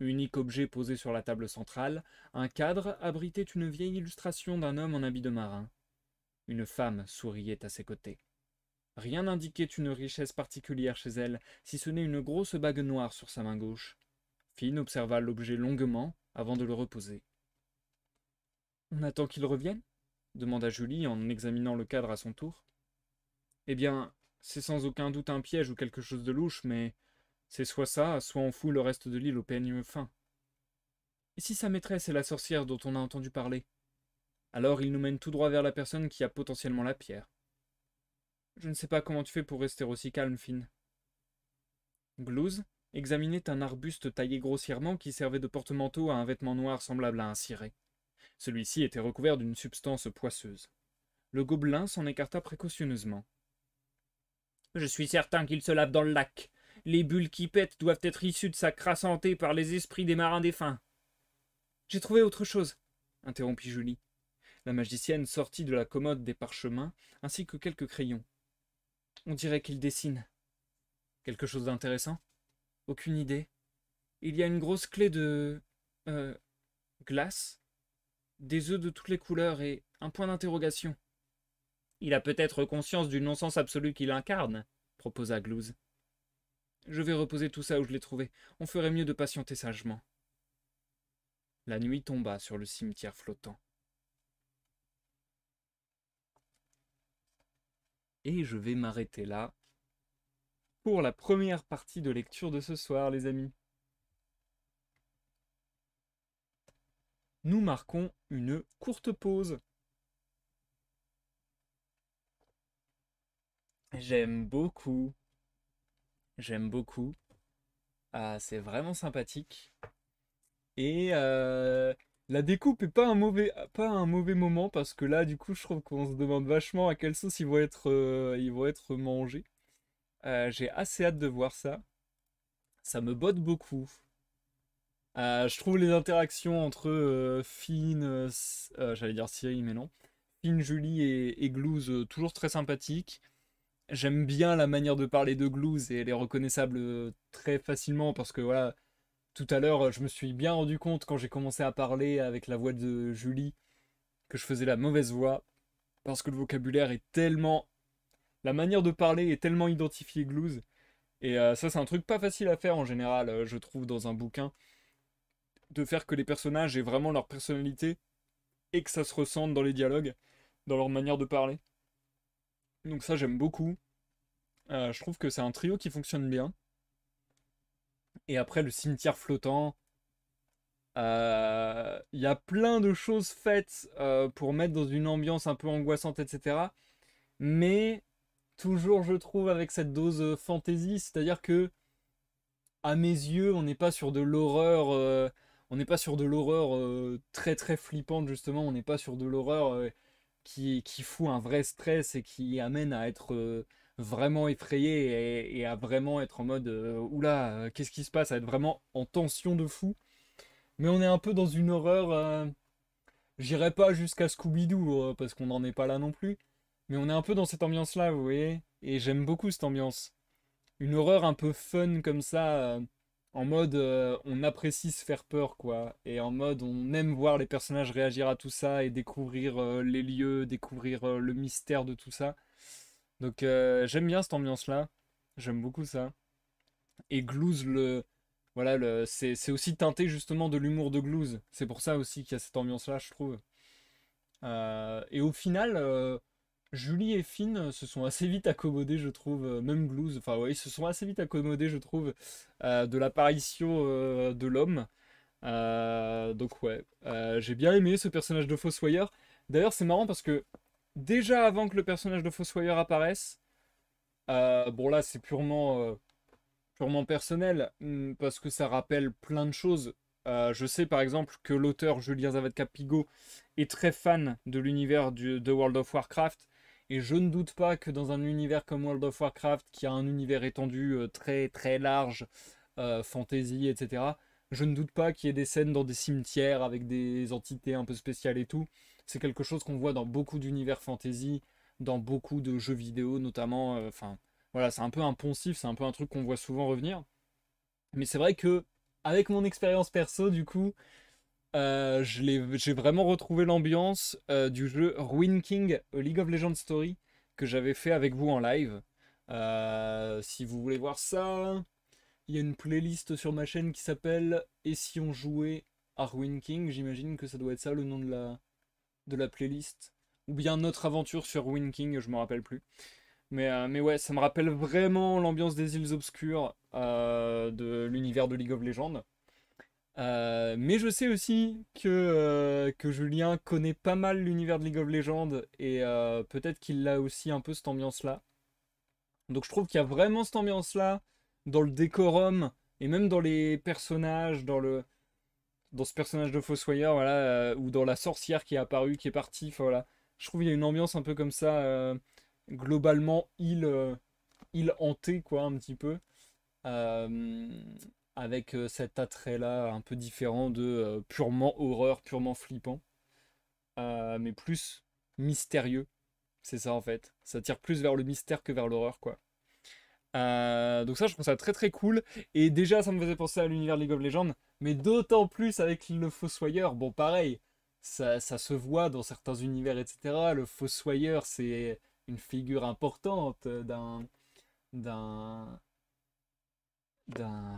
A: Unique objet posé sur la table centrale, un cadre abritait une vieille illustration d'un homme en habit de marin. Une femme souriait à ses côtés. Rien n'indiquait une richesse particulière chez elle, si ce n'est une grosse bague noire sur sa main gauche. Finn observa l'objet longuement avant de le reposer. « On attend qu'il revienne ?» demanda Julie en examinant le cadre à son tour. « Eh bien, c'est sans aucun doute un piège ou quelque chose de louche, mais c'est soit ça, soit on fout le reste de l'île au peigne fin. Et si sa maîtresse est la sorcière dont on a entendu parler? Alors il nous mène tout droit vers la personne qui a potentiellement la pierre. Je ne sais pas comment tu fais pour rester aussi calme, Finn. » Glouze examinait un arbuste taillé grossièrement qui servait de porte-manteau à un vêtement noir semblable à un ciré. Celui-ci était recouvert d'une substance poisseuse. Le gobelin s'en écarta précautionneusement.
B: Je suis certain qu'il se lave dans le lac. Les bulles qui pètent doivent être issues de sa crasse hantée par les esprits des marins défunts.
A: J'ai trouvé autre chose, interrompit Julie. La magicienne sortit de la commode des parchemins ainsi que quelques crayons. On dirait qu'il dessine. Quelque chose d'intéressant? Aucune idée. Il y a une grosse clé de... glace, des œufs de toutes les couleurs et un point d'interrogation.
B: Il a peut-être conscience du non-sens absolu qu'il incarne, proposa Glouze.
A: Je vais reposer tout ça où je l'ai trouvé. On ferait mieux de patienter sagement. La nuit tomba sur le cimetière flottant. Et je vais m'arrêter là pour la première partie de lecture de ce soir, les amis. Nous marquons une courte pause. J'aime beaucoup. J'aime beaucoup. Ah, c'est vraiment sympathique. Et la découpe est pas un mauvais moment parce que là, du coup, je trouve qu'on se demande vachement à quelle sauce ils vont être mangés. J'ai assez hâte de voir ça. Ça me botte beaucoup. Je trouve les interactions entre Finn, j'allais dire Ciri, mais non. Finn, Julie et Glouze toujours très sympathiques. J'aime bien la manière de parler de Glouze et elle est reconnaissable très facilement parce que voilà, tout à l'heure, je me suis bien rendu compte quand j'ai commencé à parler avec la voix de Julie que je faisais la mauvaise voix parce que le vocabulaire est tellement... La manière de parler est tellement identifiée Glouze. Et ça, c'est un truc pas facile à faire en général, je trouve, dans un bouquin. De faire que les personnages aient vraiment leur personnalité et que ça se ressente dans les dialogues, dans leur manière de parler. Donc ça, j'aime beaucoup. Je trouve que c'est un trio qui fonctionne bien. Et après, le cimetière flottant. Il y a plein de choses faites pour mettre dans une ambiance un peu angoissante, etc. Mais toujours, je trouve, avec cette dose fantasy, c'est-à-dire que, à mes yeux, on n'est pas sur de l'horreur, on n'est pas sur de l'horreur très très flippante justement. On n'est pas sur de l'horreur qui fout un vrai stress et qui amène à être vraiment effrayé et à vraiment être en mode oula, qu'est-ce qui se passe, à être vraiment en tension de fou. Mais on est un peu dans une horreur. J'irai pas jusqu'à Scooby-Doo parce qu'on n'en est pas là non plus. Mais on est un peu dans cette ambiance-là, vous voyez. Et j'aime beaucoup cette ambiance. Une horreur un peu fun comme ça. En mode on apprécie se faire peur, quoi. Et en mode on aime voir les personnages réagir à tout ça et découvrir les lieux, découvrir le mystère de tout ça. Donc j'aime bien cette ambiance-là. J'aime beaucoup ça. Et Glouze, voilà, c'est aussi teinté justement de l'humour de Glouze. C'est pour ça aussi qu'il y a cette ambiance-là, je trouve. Et au final, Julie et Finn se sont assez vite accommodés, je trouve. Même Glouze, enfin ouais, ils se sont assez vite accommodés, je trouve, de l'apparition de l'homme. Donc ouais, j'ai bien aimé ce personnage de Fossoyeur. D'ailleurs, c'est marrant parce que déjà avant que le personnage de Fossoyeur apparaisse, bon là c'est purement personnel, parce que ça rappelle plein de choses. Je sais par exemple que l'auteur Julien Zavat-Capigo est très fan de l'univers de World of Warcraft, et je ne doute pas que dans un univers comme World of Warcraft, qui a un univers étendu très très large, fantasy, etc., je ne doute pas qu'il y ait des scènes dans des cimetières avec des entités un peu spéciales et tout. C'est quelque chose qu'on voit dans beaucoup d'univers fantasy, dans beaucoup de jeux vidéo notamment. Enfin, voilà, c'est un peu un poncif, c'est un peu un truc qu'on voit souvent revenir. Mais c'est vrai que, avec mon expérience perso, du coup, j'ai vraiment retrouvé l'ambiance du jeu Ruin King, A League of Legends Story, que j'avais fait avec vous en live. Si vous voulez voir ça, il y a une playlist sur ma chaîne qui s'appelle Et si on jouait à Ruin King. J'imagine que ça doit être ça le nom de la playlist. Ou bien Notre aventure sur Ruin King, je me rappelle plus. Mais ouais, ça me rappelle vraiment l'ambiance des îles obscures de l'univers de League of Legends. Mais je sais aussi que Julien connaît pas mal l'univers de League of Legends et peut-être qu'il a aussi un peu cette ambiance-là. Donc je trouve qu'il y a vraiment cette ambiance-là dans le décorum, et même dans les personnages, dans ce personnage de Fossoyeur, voilà, ou dans la sorcière qui est apparue, qui est partie, enfin voilà. Je trouve qu'il y a une ambiance un peu comme ça, globalement, île hantée, quoi, un petit peu. euh, avec cet attrait-là un peu différent de purement horreur, purement flippant, mais plus mystérieux. C'est ça en fait. Ça tire plus vers le mystère que vers l'horreur, quoi. Donc ça, je trouve ça très très cool. Et déjà, ça me faisait penser à l'univers League of Legends, mais d'autant plus avec le Fossoyeur. Bon, pareil, ça se voit dans certains univers, etc. Le Fossoyeur, c'est une figure importante d'un d'un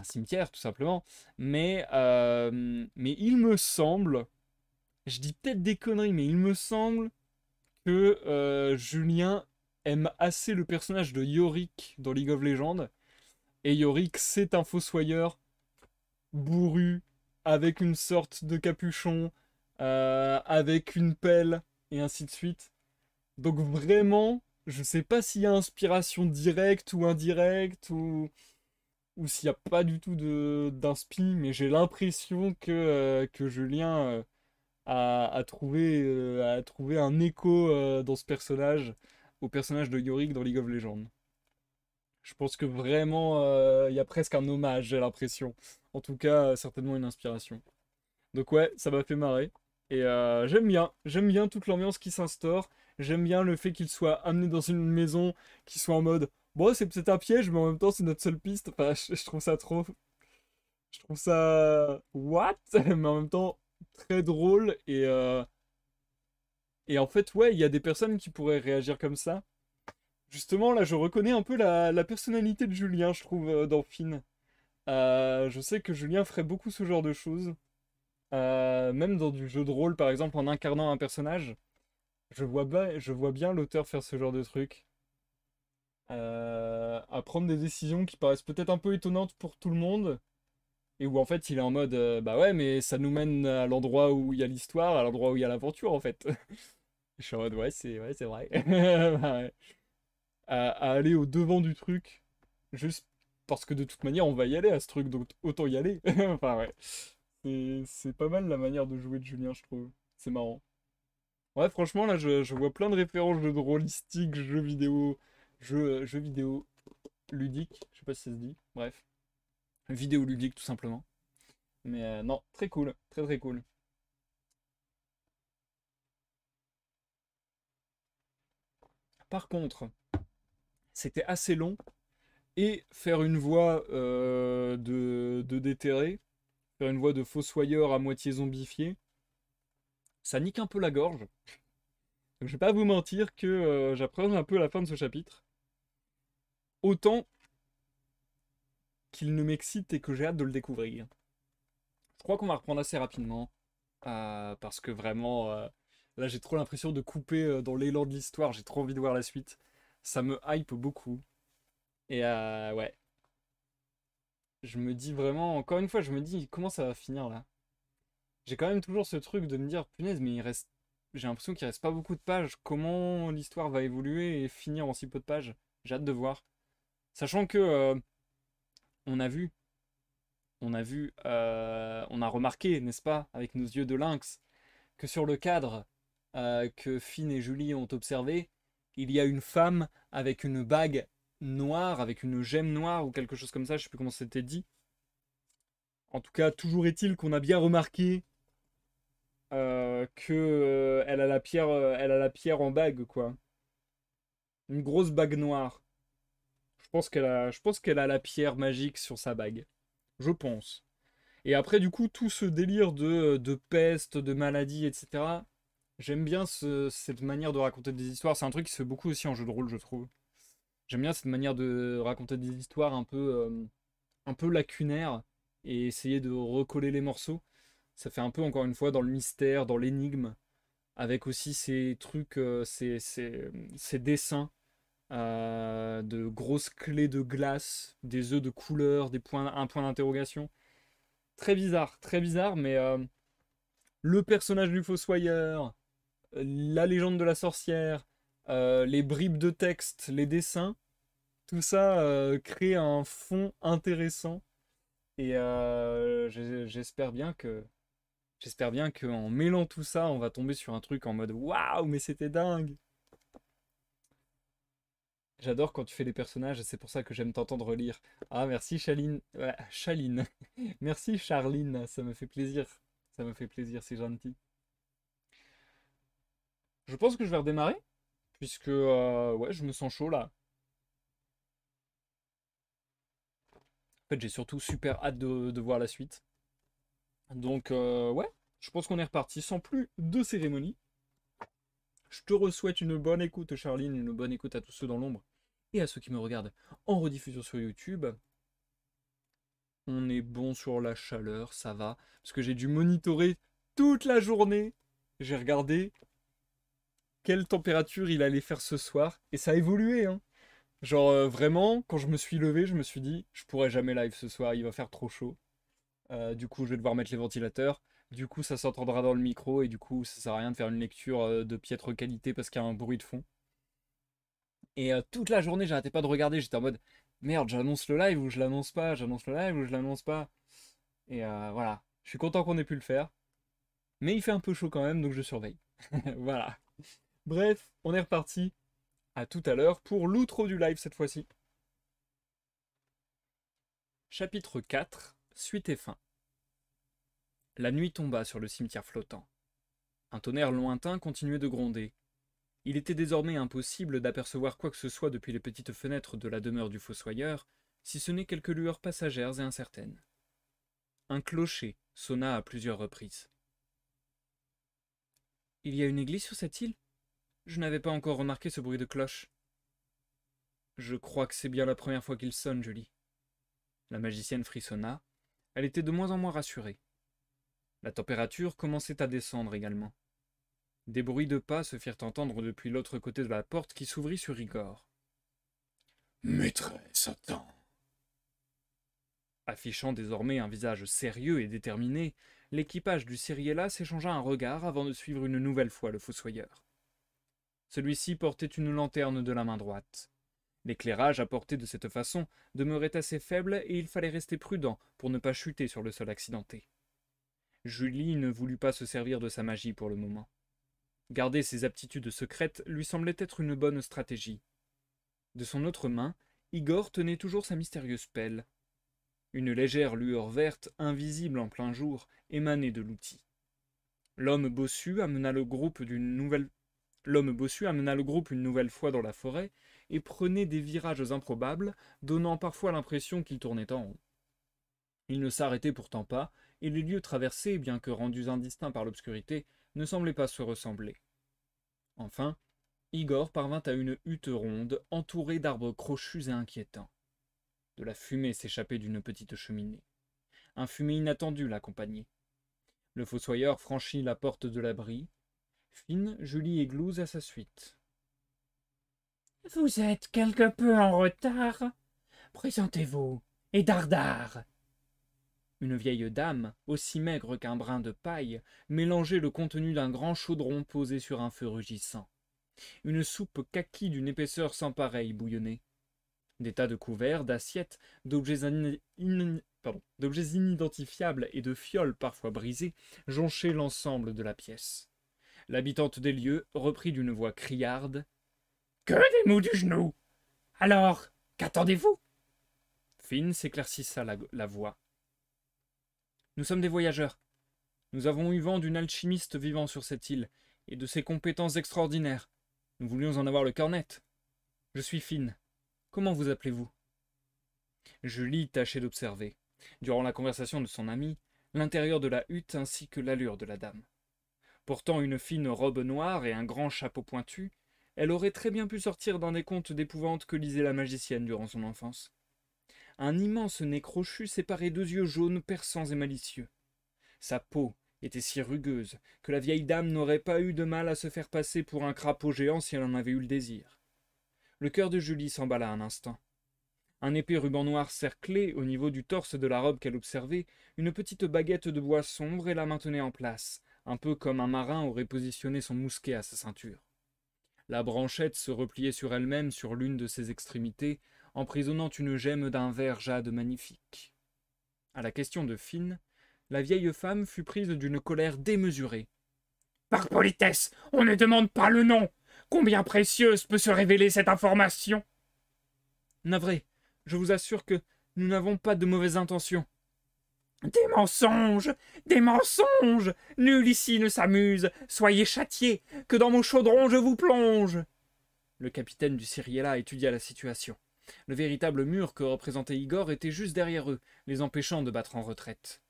A: cimetière, tout simplement. Mais il me semble, je dis peut-être des conneries, mais il me semble que Julien aime assez le personnage de Yorick dans League of Legends. Et Yorick, c'est un fossoyeur bourru, avec une sorte de capuchon, avec une pelle, et ainsi de suite. Donc vraiment, je sais pas s'il y a inspiration directe ou indirecte, ou s'il n'y a pas du tout d'inspi, mais j'ai l'impression que Julien a trouvé un écho dans ce personnage, au personnage de Yorick dans League of Legends. Je pense que vraiment, il y a presque un hommage, j'ai l'impression. En tout cas, certainement une inspiration. Donc ouais, ça m'a fait marrer. Et j'aime bien toute l'ambiance qui s'instaure. J'aime bien le fait qu'il soit amené dans une maison, qu'il soit en mode, bon, c'est peut-être un piège, mais en même temps, c'est notre seule piste. Enfin, je trouve ça trop, je trouve ça what, mais en même temps très drôle. Et en fait, ouais, il y a des personnes qui pourraient réagir comme ça. Justement, là, je reconnais un peu la personnalité de Julien, je trouve, dans Finn. Je sais que Julien ferait beaucoup ce genre de choses. Même dans du jeu de rôle, par exemple, en incarnant un personnage, je vois bien l'auteur faire ce genre de truc. À prendre des décisions qui paraissent peut-être un peu étonnantes pour tout le monde, et où en fait il est en mode bah ouais, mais ça nous mène à l'endroit où il y a l'histoire, à l'endroit où il y a l'aventure en fait. Je suis en mode ouais, c'est vrai. Bah ouais. À aller au devant du truc, juste parce que de toute manière on va y aller à ce truc, donc autant y aller. Enfin ouais. C'est pas mal la manière de jouer de Julien, je trouve. C'est marrant. Ouais, franchement, là, je vois plein de références jeux de rôlistique, jeux vidéo ludiques. Je sais pas si ça se dit. Bref. Vidéo ludique, tout simplement. Mais non, très cool. Très très cool. Par contre, c'était assez long. Et faire une voix de déterré, faire une voix de fossoyeur à moitié zombifié, ça nique un peu la gorge. Donc je vais pas vous mentir que j'appréhende un peu la fin de ce chapitre. Autant qu'il ne m'excite et que j'ai hâte de le découvrir. Je crois qu'on va reprendre assez rapidement, parce que vraiment, là j'ai trop l'impression de couper dans l'élan de l'histoire, j'ai trop envie de voir la suite. Ça me hype beaucoup. Et ouais, je me dis vraiment, encore une fois, je me dis comment ça va finir là. J'ai quand même toujours ce truc de me dire, punaise, mais il reste. J'ai l'impression qu'il reste pas beaucoup de pages. Comment l'histoire va évoluer et finir en si peu de pages? J'ai hâte de voir. Sachant que on a vu, on a remarqué, n'est-ce pas, avec nos yeux de lynx, que sur le cadre que Finn et Julie ont observé, il y a une femme avec une bague noire, avec une gemme noire ou quelque chose comme ça, je sais plus comment c'était dit. En tout cas, toujours est-il qu'on a bien remarqué que elle a la pierre en bague, quoi. Une grosse bague noire. Je pense qu'elle a la pierre magique sur sa bague. Je pense. Et après, du coup, tout ce délire de peste, de maladie, etc. J'aime bien cette manière de raconter des histoires. C'est un truc qui se fait beaucoup aussi en jeu de rôle, je trouve. J'aime bien cette manière de raconter des histoires un peu lacunaires et essayer de recoller les morceaux. Ça fait un peu, encore une fois, dans le mystère, dans l'énigme, avec aussi ces trucs, ces dessins de grosses clés de glace, des œufs de couleur, un point d'interrogation. Très bizarre, mais le personnage du fossoyeur, la légende de la sorcière, les bribes de texte, les dessins, Tout ça crée un fond intéressant. Et j'espère bien qu'en mêlant tout ça, on va tomber sur un truc en mode waouh, mais c'était dingue. J'adore quand tu fais des personnages et c'est pour ça que j'aime t'entendre lire. Ah, merci Chaline. Ouais, Chaline. Merci Charline, ça me fait plaisir. Ça me fait plaisir, c'est gentil. Je pense que je vais redémarrer, puisque ouais, je me sens chaud là. En fait, j'ai surtout super hâte de voir la suite. Donc, ouais, je pense qu'on est reparti sans plus de cérémonie. Je te souhaite une bonne écoute, Charline, une bonne écoute à tous ceux dans l'ombre et à ceux qui me regardent en rediffusion sur YouTube. On est bon sur la chaleur, ça va, parce que j'ai dû monitorer toute la journée. J'ai regardé quelle température il allait faire ce soir, et ça a évolué, hein. Genre, vraiment, quand je me suis levé, je me suis dit, je pourrais jamais live ce soir, il va faire trop chaud. Du coup, je vais devoir mettre les ventilateurs. Du coup, ça s'entendra dans le micro, et du coup, ça sert à rien de faire une lecture de piètre qualité parce qu'il y a un bruit de fond. Et toute la journée, j'arrêtais pas de regarder, j'étais en mode, merde, j'annonce le live ou je l'annonce pas, j'annonce le live ou je l'annonce pas. Et voilà, je suis content qu'on ait pu le faire. Mais il fait un peu chaud quand même, donc je surveille. Voilà. Bref, on est reparti. À tout à l'heure pour l'outro du live cette fois-ci. Chapitre 4, suite et fin. La nuit tomba sur le cimetière flottant. Un tonnerre lointain continuait de gronder. Il était désormais impossible d'apercevoir quoi que ce soit depuis les petites fenêtres de la demeure du fossoyeur, si ce n'est quelques lueurs passagères et incertaines. Un clocher sonna à plusieurs reprises. Il y a une église sur cette île ? Je n'avais pas encore remarqué ce bruit de cloche. Je crois que c'est bien la première fois qu'il sonne, Julie. La magicienne frissonna. Elle était de moins en moins rassurée. La température commençait à descendre également. Des bruits de pas se firent entendre depuis l'autre côté de la porte qui s'ouvrit sur Igor.
C: Maîtresse, attends.
A: Affichant désormais un visage sérieux et déterminé, l'équipage du Cyriella s'échangea un regard avant de suivre une nouvelle fois le fossoyeur. Celui-ci portait une lanterne de la main droite. L'éclairage apporté de cette façon demeurait assez faible et il fallait rester prudent pour ne pas chuter sur le sol accidenté. Julie ne voulut pas se servir de sa magie pour le moment. Garder ses aptitudes secrètes lui semblait être une bonne stratégie. De son autre main, Igor tenait toujours sa mystérieuse pelle. Une légère lueur verte, invisible en plein jour, émanait de l'outil. L'homme bossu amena le groupe une nouvelle fois dans la forêt et prenait des virages improbables, donnant parfois l'impression qu'il tournait en rond. Il ne s'arrêtait pourtant pas, et les lieux traversés, bien que rendus indistincts par l'obscurité, ne semblaient pas se ressembler. Enfin, Igor parvint à une hutte ronde, entourée d'arbres crochus et inquiétants. De la fumée s'échappait d'une petite cheminée. Un fumet inattendu l'accompagnait. Le fossoyeur franchit la porte de l'abri. Finn, Julie et Glouze à sa suite.
B: « Vous êtes quelque peu en retard. Présentez-vous, et dardard !»
A: Une vieille dame, aussi maigre qu'un brin de paille, mélangeait le contenu d'un grand chaudron posé sur un feu rugissant. Une soupe kaki d'une épaisseur sans pareille bouillonnait. Des tas de couverts, d'assiettes, d'objets inidentifiables et de fioles parfois brisées jonchaient l'ensemble de la pièce. L'habitante des lieux reprit d'une voix criarde.
B: « Que des maux du genou. Alors, qu'attendez-vous »
A: Finn s'éclaircissa la voix. Nous sommes des voyageurs. Nous avons eu vent d'une alchimiste vivant sur cette île, et de ses compétences extraordinaires. Nous voulions en avoir le cœur net. Je suis Finn. Comment vous appelez-vous ? Julie tâchait d'observer, durant la conversation de son ami, l'intérieur de la hutte ainsi que l'allure de la dame. Portant une fine robe noire et un grand chapeau pointu, elle aurait très bien pu sortir d'un des contes d'épouvante que lisait la magicienne durant son enfance. Un immense nez crochu séparait deux yeux jaunes perçants et malicieux. Sa peau était si rugueuse que la vieille dame n'aurait pas eu de mal à se faire passer pour un crapaud géant si elle en avait eu le désir. Le cœur de Julie s'emballa un instant. Un épais ruban noir cerclé, au niveau du torse de la robe qu'elle observait, une petite baguette de bois sombre et la maintenait en place, un peu comme un marin aurait positionné son mousquet à sa ceinture. La branchette se repliait sur elle-même sur l'une de ses extrémités, emprisonnant une gemme d'un vert jade magnifique. À la question de Finn, la vieille femme fut prise d'une colère démesurée.
B: « Par politesse, on ne demande pas le nom. Combien précieuse peut se révéler cette information ?»
A: « Navré, je vous assure que nous n'avons pas de mauvaises intentions. »
B: « Des mensonges! Des mensonges! Nul ici ne s'amuse. Soyez châtiés, que dans mon chaudron je vous plonge !»
A: Le capitaine du Cyriella étudia la situation. Le véritable mur que représentait Igor était juste derrière eux, les empêchant de battre en retraite.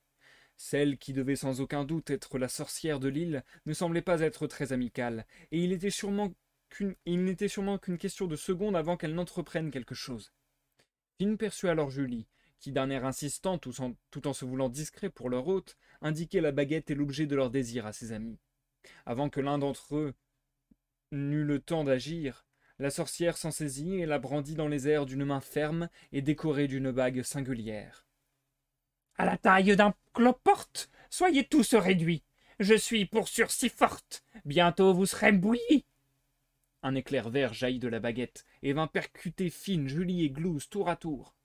A: Celle qui devait sans aucun doute être la sorcière de l'île ne semblait pas être très amicale, et il n'était sûrement qu'une question de secondes avant qu'elle n'entreprenne quelque chose. Finn perçut alors Julie, qui d'un air insistant, tout en se voulant discret pour leur hôte, indiquait la baguette et l'objet de leur désir à ses amis. Avant que l'un d'entre eux n'eut le temps d'agir, la sorcière s'en saisit et la brandit dans les airs d'une main ferme et décorée d'une bague singulière.
B: « À la taille d'un cloporte, soyez tous réduits. Je suis pour sûr si forte. Bientôt vous serez bouillis. »
A: Un éclair vert jaillit de la baguette et vint percuter Finn, Julie et Glouze tour à tour.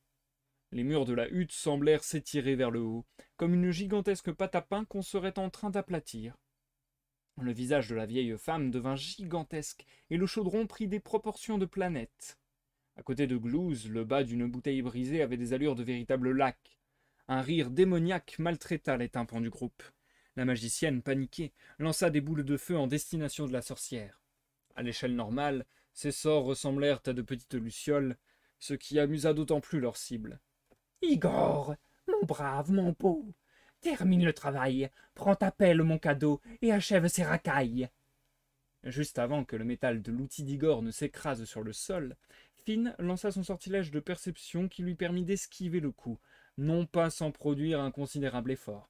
A: Les murs de la hutte semblèrent s'étirer vers le haut, comme une gigantesque pâte à pain qu'on serait en train d'aplatir. Le visage de la vieille femme devint gigantesque, et le chaudron prit des proportions de planète. À côté de Glouze, le bas d'une bouteille brisée avait des allures de véritable lac. Un rire démoniaque maltraita les tympans du groupe. La magicienne, paniquée, lança des boules de feu en destination de la sorcière. À l'échelle normale, ces sorts ressemblèrent à de petites lucioles, ce qui amusa d'autant plus leur cible.
B: « Igor, mon brave, mon beau, termine le travail, prends ta pelle, mon cadeau, et achève ces racailles. »
A: Juste avant que le métal de l'outil d'Igor ne s'écrase sur le sol, Finn lança son sortilège de perception qui lui permit d'esquiver le coup, non pas sans produire un considérable effort.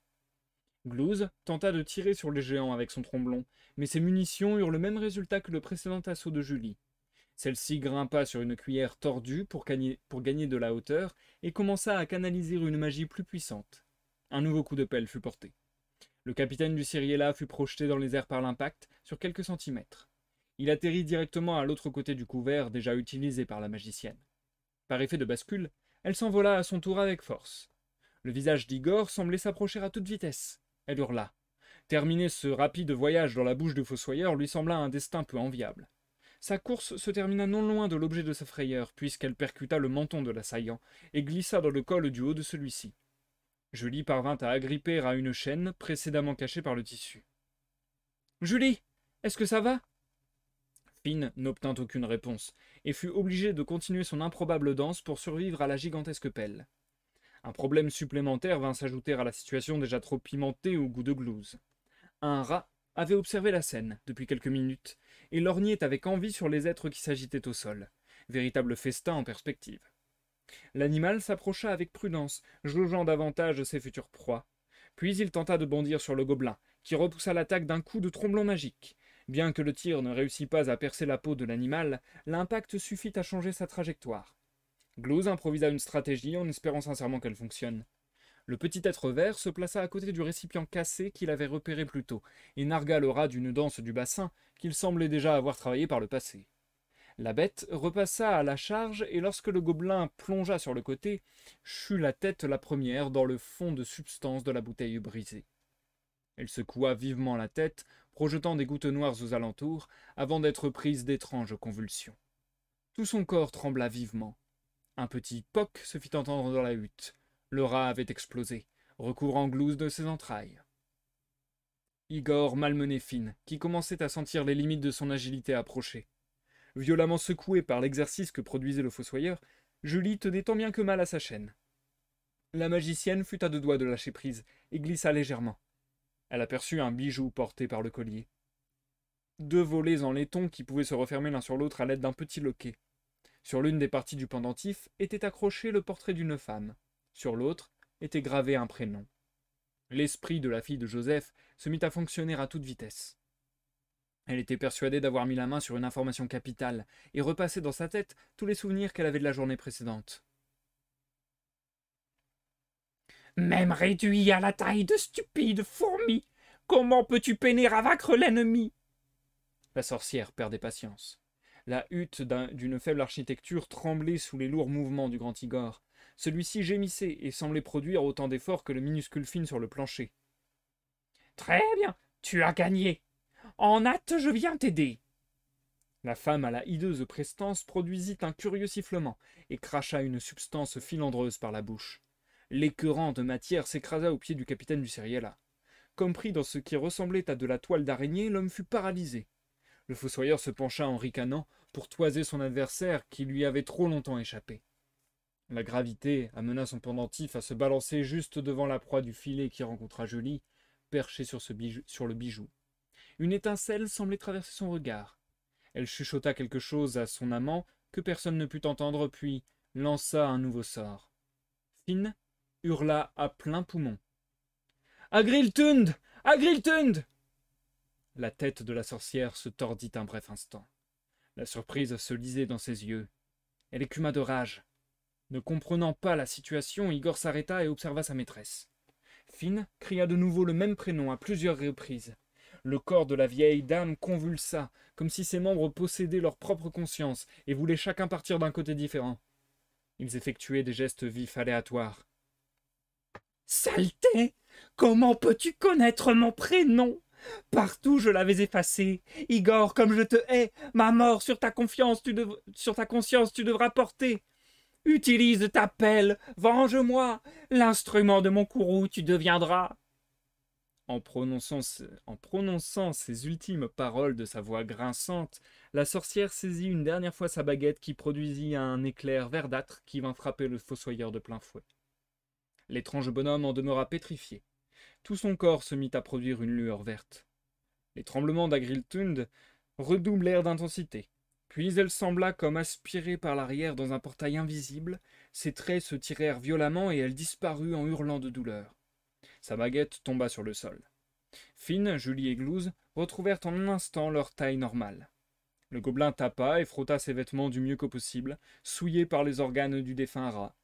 A: Glouze tenta de tirer sur les géants avec son tromblon, mais ses munitions eurent le même résultat que le précédent assaut de Julie. Celle-ci grimpa sur une cuillère tordue pour gagner de la hauteur et commença à canaliser une magie plus puissante. Un nouveau coup de pelle fut porté. Le capitaine du Cyriella fut projeté dans les airs par l'impact sur quelques centimètres. Il atterrit directement à l'autre côté du couvert déjà utilisé par la magicienne. Par effet de bascule, elle s'envola à son tour avec force. Le visage d'Igor semblait s'approcher à toute vitesse. Elle hurla. Terminer ce rapide voyage dans la bouche du fossoyeur lui sembla un destin peu enviable. Sa course se termina non loin de l'objet de sa frayeur, puisqu'elle percuta le menton de l'assaillant et glissa dans le col du haut de celui-ci. Julie parvint à agripper à une chaîne précédemment cachée par le tissu. « Julie, est-ce que ça va ?» Finn n'obtint aucune réponse, et fut obligé de continuer son improbable danse pour survivre à la gigantesque pelle. Un problème supplémentaire vint s'ajouter à la situation déjà trop pimentée au goût de Glouze. Un rat avait observé la scène depuis quelques minutes, et lorgnait avec envie sur les êtres qui s'agitaient au sol. Véritable festin en perspective. L'animal s'approcha avec prudence, jaugeant davantage ses futures proies. Puis il tenta de bondir sur le gobelin, qui repoussa l'attaque d'un coup de tromblon magique. Bien que le tir ne réussit pas à percer la peau de l'animal, l'impact suffit à changer sa trajectoire. Glouze improvisa une stratégie en espérant sincèrement qu'elle fonctionne. Le petit être vert se plaça à côté du récipient cassé qu'il avait repéré plus tôt, et nargua le rat d'une danse du bassin qu'il semblait déjà avoir travaillé par le passé. La bête repassa à la charge, et lorsque le gobelin plongea sur le côté, chut la tête la première dans le fond de substance de la bouteille brisée. Elle secoua vivement la tête, projetant des gouttes noires aux alentours, avant d'être prise d'étranges convulsions. Tout son corps trembla vivement. Un petit poc se fit entendre dans la hutte. Le rat avait explosé, recouvrant Glouze de ses entrailles. Igor malmenait Finn, qui commençait à sentir les limites de son agilité approcher. Violemment secouée par l'exercice que produisait le fossoyeur, Julie tenait tant bien que mal à sa chaîne. La magicienne fut à deux doigts de lâcher prise et glissa légèrement. Elle aperçut un bijou porté par le collier. Deux volets en laiton qui pouvaient se refermer l'un sur l'autre à l'aide d'un petit loquet. Sur l'une des parties du pendentif était accroché le portrait d'une femme. Sur l'autre était gravé un prénom. L'esprit de la fille de Joseph se mit à fonctionner à toute vitesse. Elle était persuadée d'avoir mis la main sur une information capitale et repassait dans sa tête tous les souvenirs qu'elle avait de la journée précédente.
B: « Même réduit à la taille de stupide fourmi, comment peux-tu peiner à vaincre l'ennemi ?»
A: La sorcière perdait patience. La hutte d'une faible architecture tremblait sous les lourds mouvements du grand Igor. Celui-ci gémissait et semblait produire autant d'efforts que le minuscule Finn sur le plancher.
B: Très bien, tu as gagné. En hâte, je viens t'aider.
A: La femme à la hideuse prestance produisit un curieux sifflement et cracha une substance filandreuse par la bouche. L'écœurante matière s'écrasa aux pieds du capitaine du Cyriella. Comme pris dans ce qui ressemblait à de la toile d'araignée, l'homme fut paralysé. Le fossoyeur se pencha en ricanant pour toiser son adversaire qui lui avait trop longtemps échappé. La gravité amena son pendentif à se balancer juste devant la proie du filet qui rencontra Julie, perchée sur le bijou. Une étincelle semblait traverser son regard. Elle chuchota quelque chose à son amant que personne ne put entendre, puis lança un nouveau sort. Finn hurla à plein poumon. « Agriltund! Agriltund !» La tête de la sorcière se tordit un bref instant. La surprise se lisait dans ses yeux. Elle écuma de rage. Ne comprenant pas la situation, Igor s'arrêta et observa sa maîtresse. Finn cria de nouveau le même prénom à plusieurs reprises. Le corps de la vieille dame convulsa, comme si ses membres possédaient leur propre conscience et voulaient chacun partir d'un côté différent. Ils effectuaient des gestes vifs aléatoires.
B: « Saleté! Comment peux-tu connaître mon prénom? Partout je l'avais effacé. Igor, comme je te hais, ma mort sur ta conscience tu devras porter. Utilise ta pelle, venge-moi, l'instrument de mon courroux tu deviendras. »
A: En prononçant ces ultimes paroles de sa voix grinçante, la sorcière saisit une dernière fois sa baguette qui produisit un éclair verdâtre qui vint frapper le fossoyeur de plein fouet. L'étrange bonhomme en demeura pétrifié. Tout son corps se mit à produire une lueur verte. Les tremblements d'Agriltund redoublèrent d'intensité. Puis elle sembla comme aspirée par l'arrière dans un portail invisible, ses traits se tirèrent violemment et elle disparut en hurlant de douleur. Sa baguette tomba sur le sol. Finn, Julie et Glouze retrouvèrent en un instant leur taille normale. Le gobelin tapa et frotta ses vêtements du mieux que possible, souillés par les organes du défunt rat.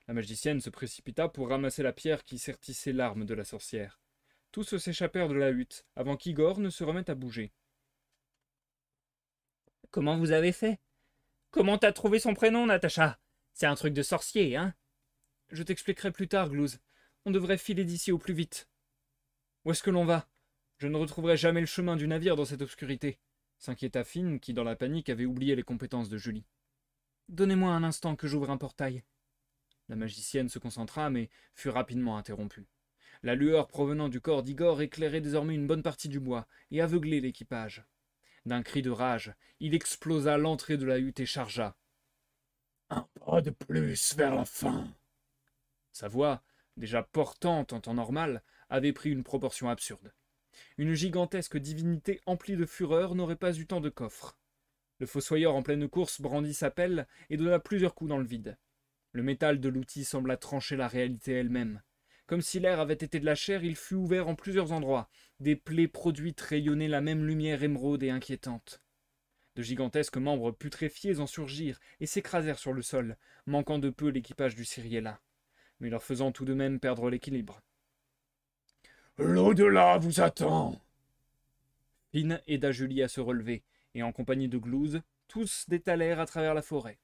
A: La magicienne se précipita pour ramasser la pierre qui sertissait l'arme de la sorcière. Tous s'échappèrent de la hutte, avant qu'Igor ne se remette à bouger.
B: « Comment vous avez fait? Comment t'as trouvé son prénom, Natacha? C'est un truc de sorcier, hein? »
A: « Je t'expliquerai plus tard, Glouze. On devrait filer d'ici au plus vite. »« Où est-ce que l'on va? Je ne retrouverai jamais le chemin du navire dans cette obscurité. » s'inquiéta Finn, qui dans la panique avait oublié les compétences de Julie. « Donnez-moi un instant que j'ouvre un portail. » La magicienne se concentra, mais fut rapidement interrompue. La lueur provenant du corps d'Igor éclairait désormais une bonne partie du bois et aveuglait l'équipage. D'un cri de rage, il explosa l'entrée de la hutte et chargea.
C: « Un pas de plus vers la fin !»
A: Sa voix, déjà portante en temps normal, avait pris une proportion absurde. Une gigantesque divinité emplie de fureur n'aurait pas eu tant de coffre. Le fossoyeur en pleine course brandit sa pelle et donna plusieurs coups dans le vide. Le métal de l'outil sembla trancher la réalité elle-même. Comme si l'air avait été de la chair, il fut ouvert en plusieurs endroits. Des plaies produites rayonnaient la même lumière émeraude et inquiétante. De gigantesques membres putréfiés en surgirent et s'écrasèrent sur le sol, manquant de peu l'équipage du Cyriella, mais leur faisant tout de même perdre l'équilibre.
C: « L'au-delà vous attend !»
A: Finn aida Julie à se relever, et en compagnie de Glouze, tous détalèrent à travers la forêt.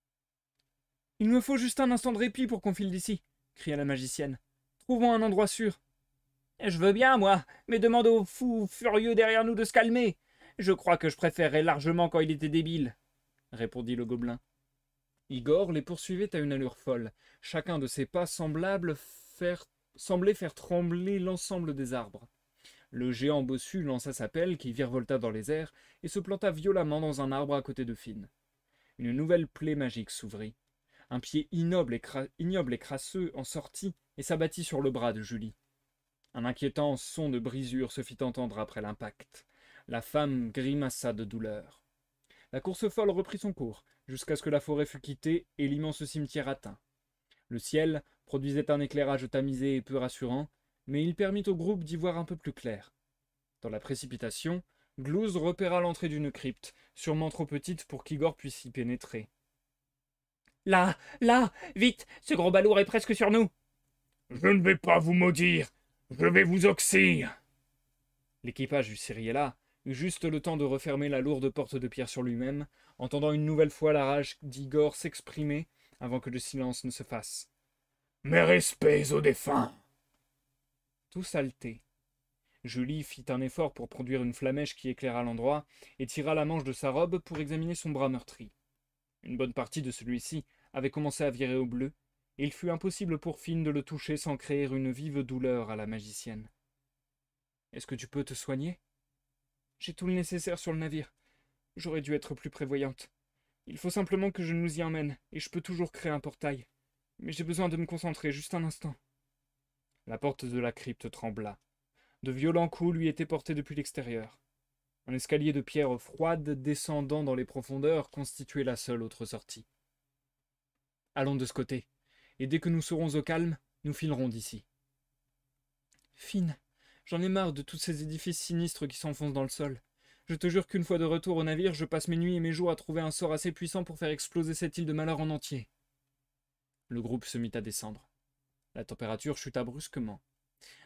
A: « Il me faut juste un instant de répit pour qu'on file d'ici, » cria la magicienne. « Trouvons un endroit sûr. »«
B: Je veux bien, moi, mais demande au fou furieux derrière nous de se calmer. Je crois que je préférerais largement quand il était débile, »
A: répondit le gobelin. Igor les poursuivait à une allure folle. Chacun de ses pas semblait faire trembler l'ensemble des arbres. Le géant bossu lança sa pelle qui virevolta dans les airs et se planta violemment dans un arbre à côté de Finn. Une nouvelle plaie magique s'ouvrit. Un pied ignoble et crasseux en sortit et s'abattit sur le bras de Julie. Un inquiétant son de brisure se fit entendre après l'impact. La femme grimaça de douleur. La course folle reprit son cours, jusqu'à ce que la forêt fût quittée et l'immense cimetière atteint. Le ciel produisait un éclairage tamisé et peu rassurant, mais il permit au groupe d'y voir un peu plus clair. Dans la précipitation, Glouze repéra l'entrée d'une crypte, sûrement trop petite pour qu'Igor puisse y pénétrer.
B: « Là, vite, ce gros balourd est presque sur nous !»«
C: Je ne vais pas vous maudire, je vais vous oxyre !»
A: L'équipage du Cyriella eut juste le temps de refermer la lourde porte de pierre sur lui-même, entendant une nouvelle fois la rage d'Igor s'exprimer avant que le silence ne se fasse.
C: Mes respects aux défunts.
A: Tout saleté. Julie fit un effort pour produire une flamèche qui éclaira l'endroit et tira la manche de sa robe pour examiner son bras meurtri. Une bonne partie de celui-ci avait commencé à virer au bleu, et il fut impossible pour Finn de le toucher sans créer une vive douleur à la magicienne. « Est-ce que tu peux te soigner ?»« J'ai tout le nécessaire sur le navire. J'aurais dû être plus prévoyante. Il faut simplement que je nous y emmène, et je peux toujours créer un portail. Mais j'ai besoin de me concentrer juste un instant. » La porte de la crypte trembla. De violents coups lui étaient portés depuis l'extérieur. Un escalier de pierre froide descendant dans les profondeurs constituait la seule autre sortie. « Allons de ce côté, et dès que nous serons au calme, nous filerons d'ici. »« Finn, j'en ai marre de tous ces édifices sinistres qui s'enfoncent dans le sol. Je te jure qu'une fois de retour au navire, je passe mes nuits et mes jours à trouver un sort assez puissant pour faire exploser cette île de malheur en entier. » Le groupe se mit à descendre. La température chuta brusquement.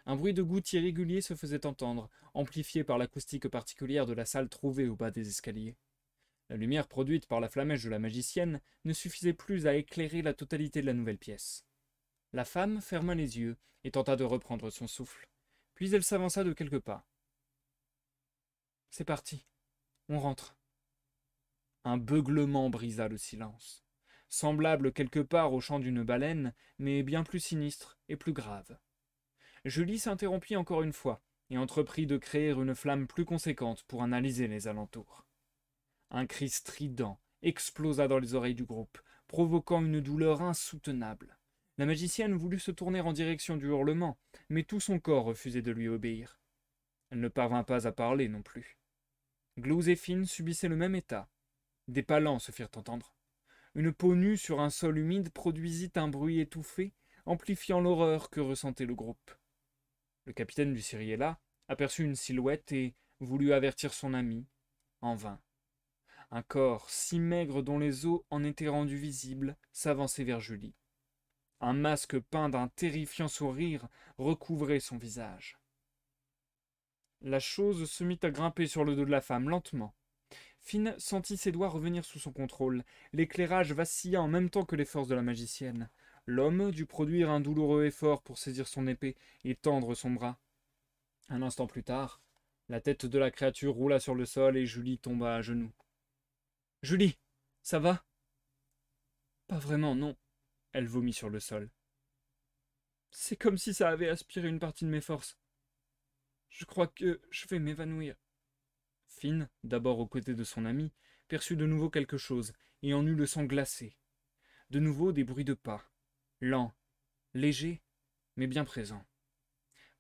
A: Un bruit de gouttes irrégulier se faisait entendre, amplifié par l'acoustique particulière de la salle trouvée au bas des escaliers. La lumière produite par la flamèche de la magicienne ne suffisait plus à éclairer la totalité de la nouvelle pièce. La femme ferma les yeux et tenta de reprendre son souffle. Puis elle s'avança de quelques pas. « C'est parti. On rentre. » Un beuglement brisa le silence, semblable quelque part au chant d'une baleine, mais bien plus sinistre et plus grave. Julie s'interrompit encore une fois et entreprit de créer une flamme plus conséquente pour analyser les alentours. Un cri strident explosa dans les oreilles du groupe, provoquant une douleur insoutenable. La magicienne voulut se tourner en direction du hurlement, mais tout son corps refusait de lui obéir. Elle ne parvint pas à parler non plus. Gluz et Finn subissaient le même état. Des palans se firent entendre. Une peau nue sur un sol humide produisit un bruit étouffé, amplifiant l'horreur que ressentait le groupe. Le capitaine du Cyriella aperçut une silhouette et voulut avertir son ami, en vain. Un corps si maigre dont les os en étaient rendus visibles s'avançait vers Julie. Un masque peint d'un terrifiant sourire recouvrait son visage. La chose se mit à grimper sur le dos de la femme, lentement. Finn sentit ses doigts revenir sous son contrôle. L'éclairage vacilla en même temps que les forces de la magicienne. L'homme dut produire un douloureux effort pour saisir son épée et tendre son bras. Un instant plus tard, la tête de la créature roula sur le sol et Julie tomba à genoux. « Julie, ça va ?»« Pas vraiment, non. » Elle vomit sur le sol. « C'est comme si ça avait aspiré une partie de mes forces. Je crois que je vais m'évanouir. » Finn, d'abord aux côtés de son ami, perçut de nouveau quelque chose et en eut le sang glacé. De nouveau des bruits de pas, lents, légers, mais bien présents.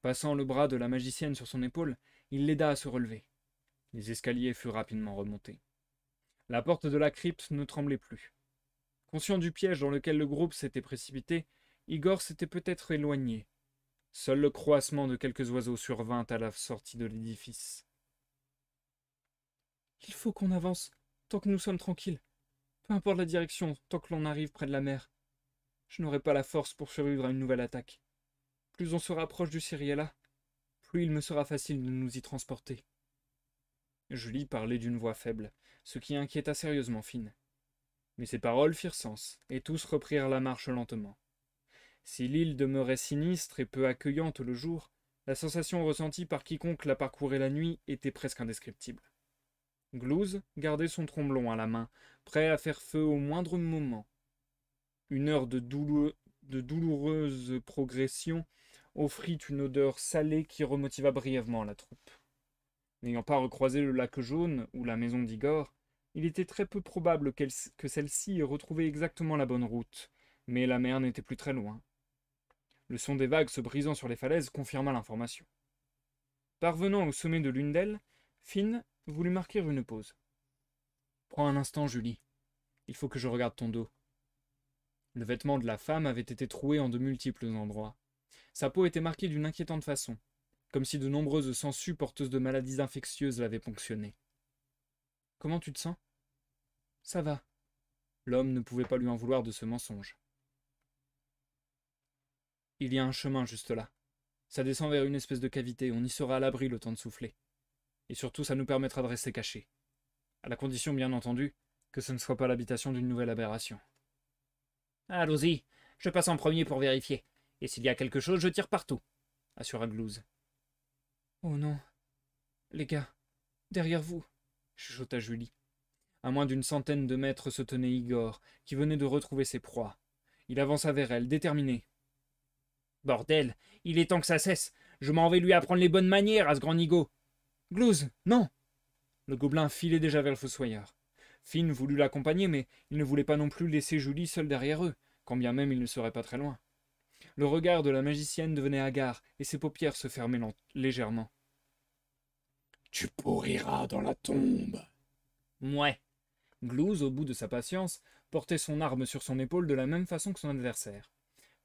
A: Passant le bras de la magicienne sur son épaule, il l'aida à se relever. Les escaliers furent rapidement remontés. La porte de la crypte ne tremblait plus. Conscient du piège dans lequel le groupe s'était précipité, Igor s'était peut-être éloigné. Seul le croassement de quelques oiseaux survint à la sortie de l'édifice. « Il faut qu'on avance, tant que nous sommes tranquilles. Peu importe la direction, tant que l'on arrive près de la mer. Je n'aurai pas la force pour survivre à une nouvelle attaque. Plus on se rapproche du Cyriella, plus il me sera facile de nous y transporter. » Julie parlait d'une voix faible, ce qui inquiéta sérieusement Finn. Mais ces paroles firent sens, et tous reprirent la marche lentement. Si l'île demeurait sinistre et peu accueillante le jour, la sensation ressentie par quiconque la parcourait la nuit était presque indescriptible. Gluz gardait son tromblon à la main, prêt à faire feu au moindre moment. Une heure de douloureuse progression offrit une odeur salée qui remotiva brièvement la troupe. N'ayant pas recroisé le lac jaune ou la maison d'Igor, il était très peu probable que celle-ci ait retrouvé exactement la bonne route, mais la mer n'était plus très loin. Le son des vagues se brisant sur les falaises confirma l'information. Parvenant au sommet de l'une d'elles, Finn voulut marquer une pause. « Prends un instant, Julie. Il faut que je regarde ton dos. » Le vêtement de la femme avait été troué en de multiples endroits. Sa peau était marquée d'une inquiétante façon, comme si de nombreuses sangsues porteuses de maladies infectieuses l'avaient ponctionnée. « Comment tu te sens ?»« Ça va. » L'homme ne pouvait pas lui en vouloir de ce mensonge. « Il y a un chemin juste là. Ça descend vers une espèce de cavité, on y sera à l'abri le temps de souffler. » Et surtout, ça nous permettra de rester cachés. À la condition, bien entendu, que ce ne soit pas l'habitation d'une nouvelle aberration.
B: Allons-y, je passe en premier pour vérifier. Et s'il y a quelque chose, je tire partout, assura Glouze.
A: Oh non, les gars, derrière vous, chuchota Julie. À moins d'une centaine de mètres se tenait Igor, qui venait de retrouver ses proies. Il avança vers elle, déterminé.
B: Bordel, il est temps que ça cesse. Je m'en vais lui apprendre les bonnes manières à ce grand nigo.
A: Glouze, non! Le gobelin filait déjà vers le fossoyeur. Finn voulut l'accompagner, mais il ne voulait pas non plus laisser Julie seule derrière eux, quand bien même il ne serait pas très loin. Le regard de la magicienne devenait hagard, et ses paupières se fermaient légèrement.
C: Tu pourriras dans la tombe.
B: Mouais.
A: Glouze, au bout de sa patience, portait son arme sur son épaule de la même façon que son adversaire.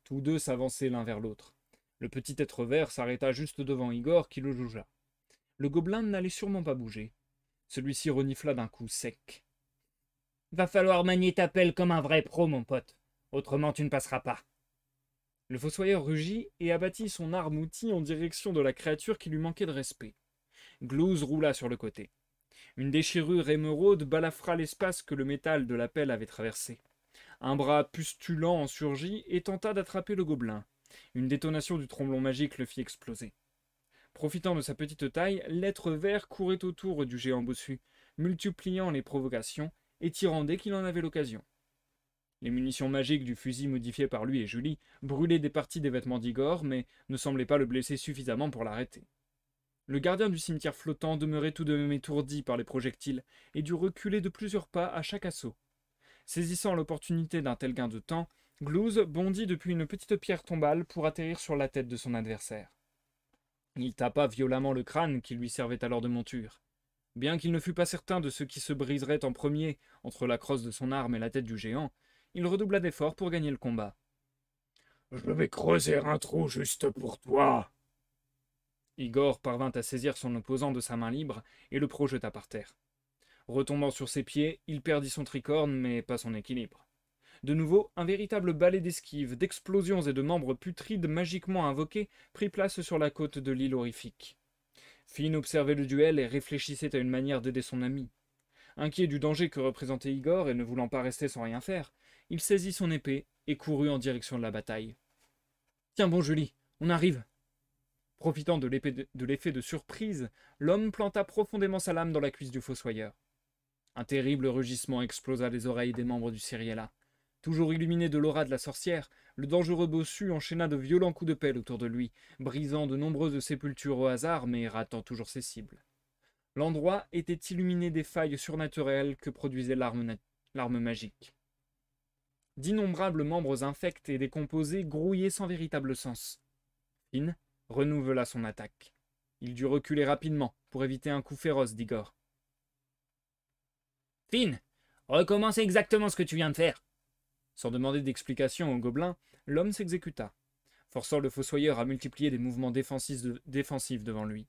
A: Tous deux s'avançaient l'un vers l'autre. Le petit être vert s'arrêta juste devant Igor qui le jugea. Le gobelin n'allait sûrement pas bouger. Celui-ci renifla d'un coup sec.
B: Va falloir manier ta pelle comme un vrai pro, mon pote. Autrement, tu ne passeras pas.
A: Le fossoyeur rugit et abattit son arme-outil en direction de la créature qui lui manquait de respect. Glouze roula sur le côté. Une déchirure émeraude balafra l'espace que le métal de la pelle avait traversé. Un bras pustulant en surgit et tenta d'attraper le gobelin. Une détonation du tromblon magique le fit exploser. Profitant de sa petite taille, l'être vert courait autour du géant bossu, multipliant les provocations et tirant dès qu'il en avait l'occasion. Les munitions magiques du fusil modifié par lui et Julie brûlaient des parties des vêtements d'Igor, mais ne semblaient pas le blesser suffisamment pour l'arrêter. Le gardien du cimetière flottant demeurait tout de même étourdi par les projectiles et dut reculer de plusieurs pas à chaque assaut. Saisissant l'opportunité d'un tel gain de temps, Glouze bondit depuis une petite pierre tombale pour atterrir sur la tête de son adversaire. Il tapa violemment le crâne qui lui servait alors de monture. Bien qu'il ne fût pas certain de ce qui se briserait en premier entre la crosse de son arme et la tête du géant, il redoubla d'efforts pour gagner le combat.
C: « Je vais creuser un trou juste pour toi. »
A: Igor parvint à saisir son opposant de sa main libre et le projeta par terre. Retombant sur ses pieds, il perdit son tricorne, mais pas son équilibre. De nouveau, un véritable balai d'esquives, d'explosions et de membres putrides magiquement invoqués prit place sur la côte de l'île horrifique. Finn observait le duel et réfléchissait à une manière d'aider son ami. Inquiet du danger que représentait Igor et ne voulant pas rester sans rien faire, il saisit son épée et courut en direction de la bataille. « Tiens bon, Julie, on arrive !» Profitant de l'effet de surprise, l'homme planta profondément sa lame dans la cuisse du fossoyeur. Un terrible rugissement explosa les oreilles des membres du Cyriella. Toujours illuminé de l'aura de la sorcière, le dangereux bossu enchaîna de violents coups de pelle autour de lui, brisant de nombreuses sépultures au hasard, mais ratant toujours ses cibles. L'endroit était illuminé des failles surnaturelles que produisait l'arme magique. D'innombrables membres infects et décomposés grouillaient sans véritable sens. Finn renouvela son attaque. Il dut reculer rapidement pour éviter un coup féroce d'Igor.
B: « Finn, recommence exactement ce que tu viens de faire. »
A: Sans demander d'explication au gobelin, l'homme s'exécuta, forçant le fossoyeur à multiplier des mouvements défensifs devant lui.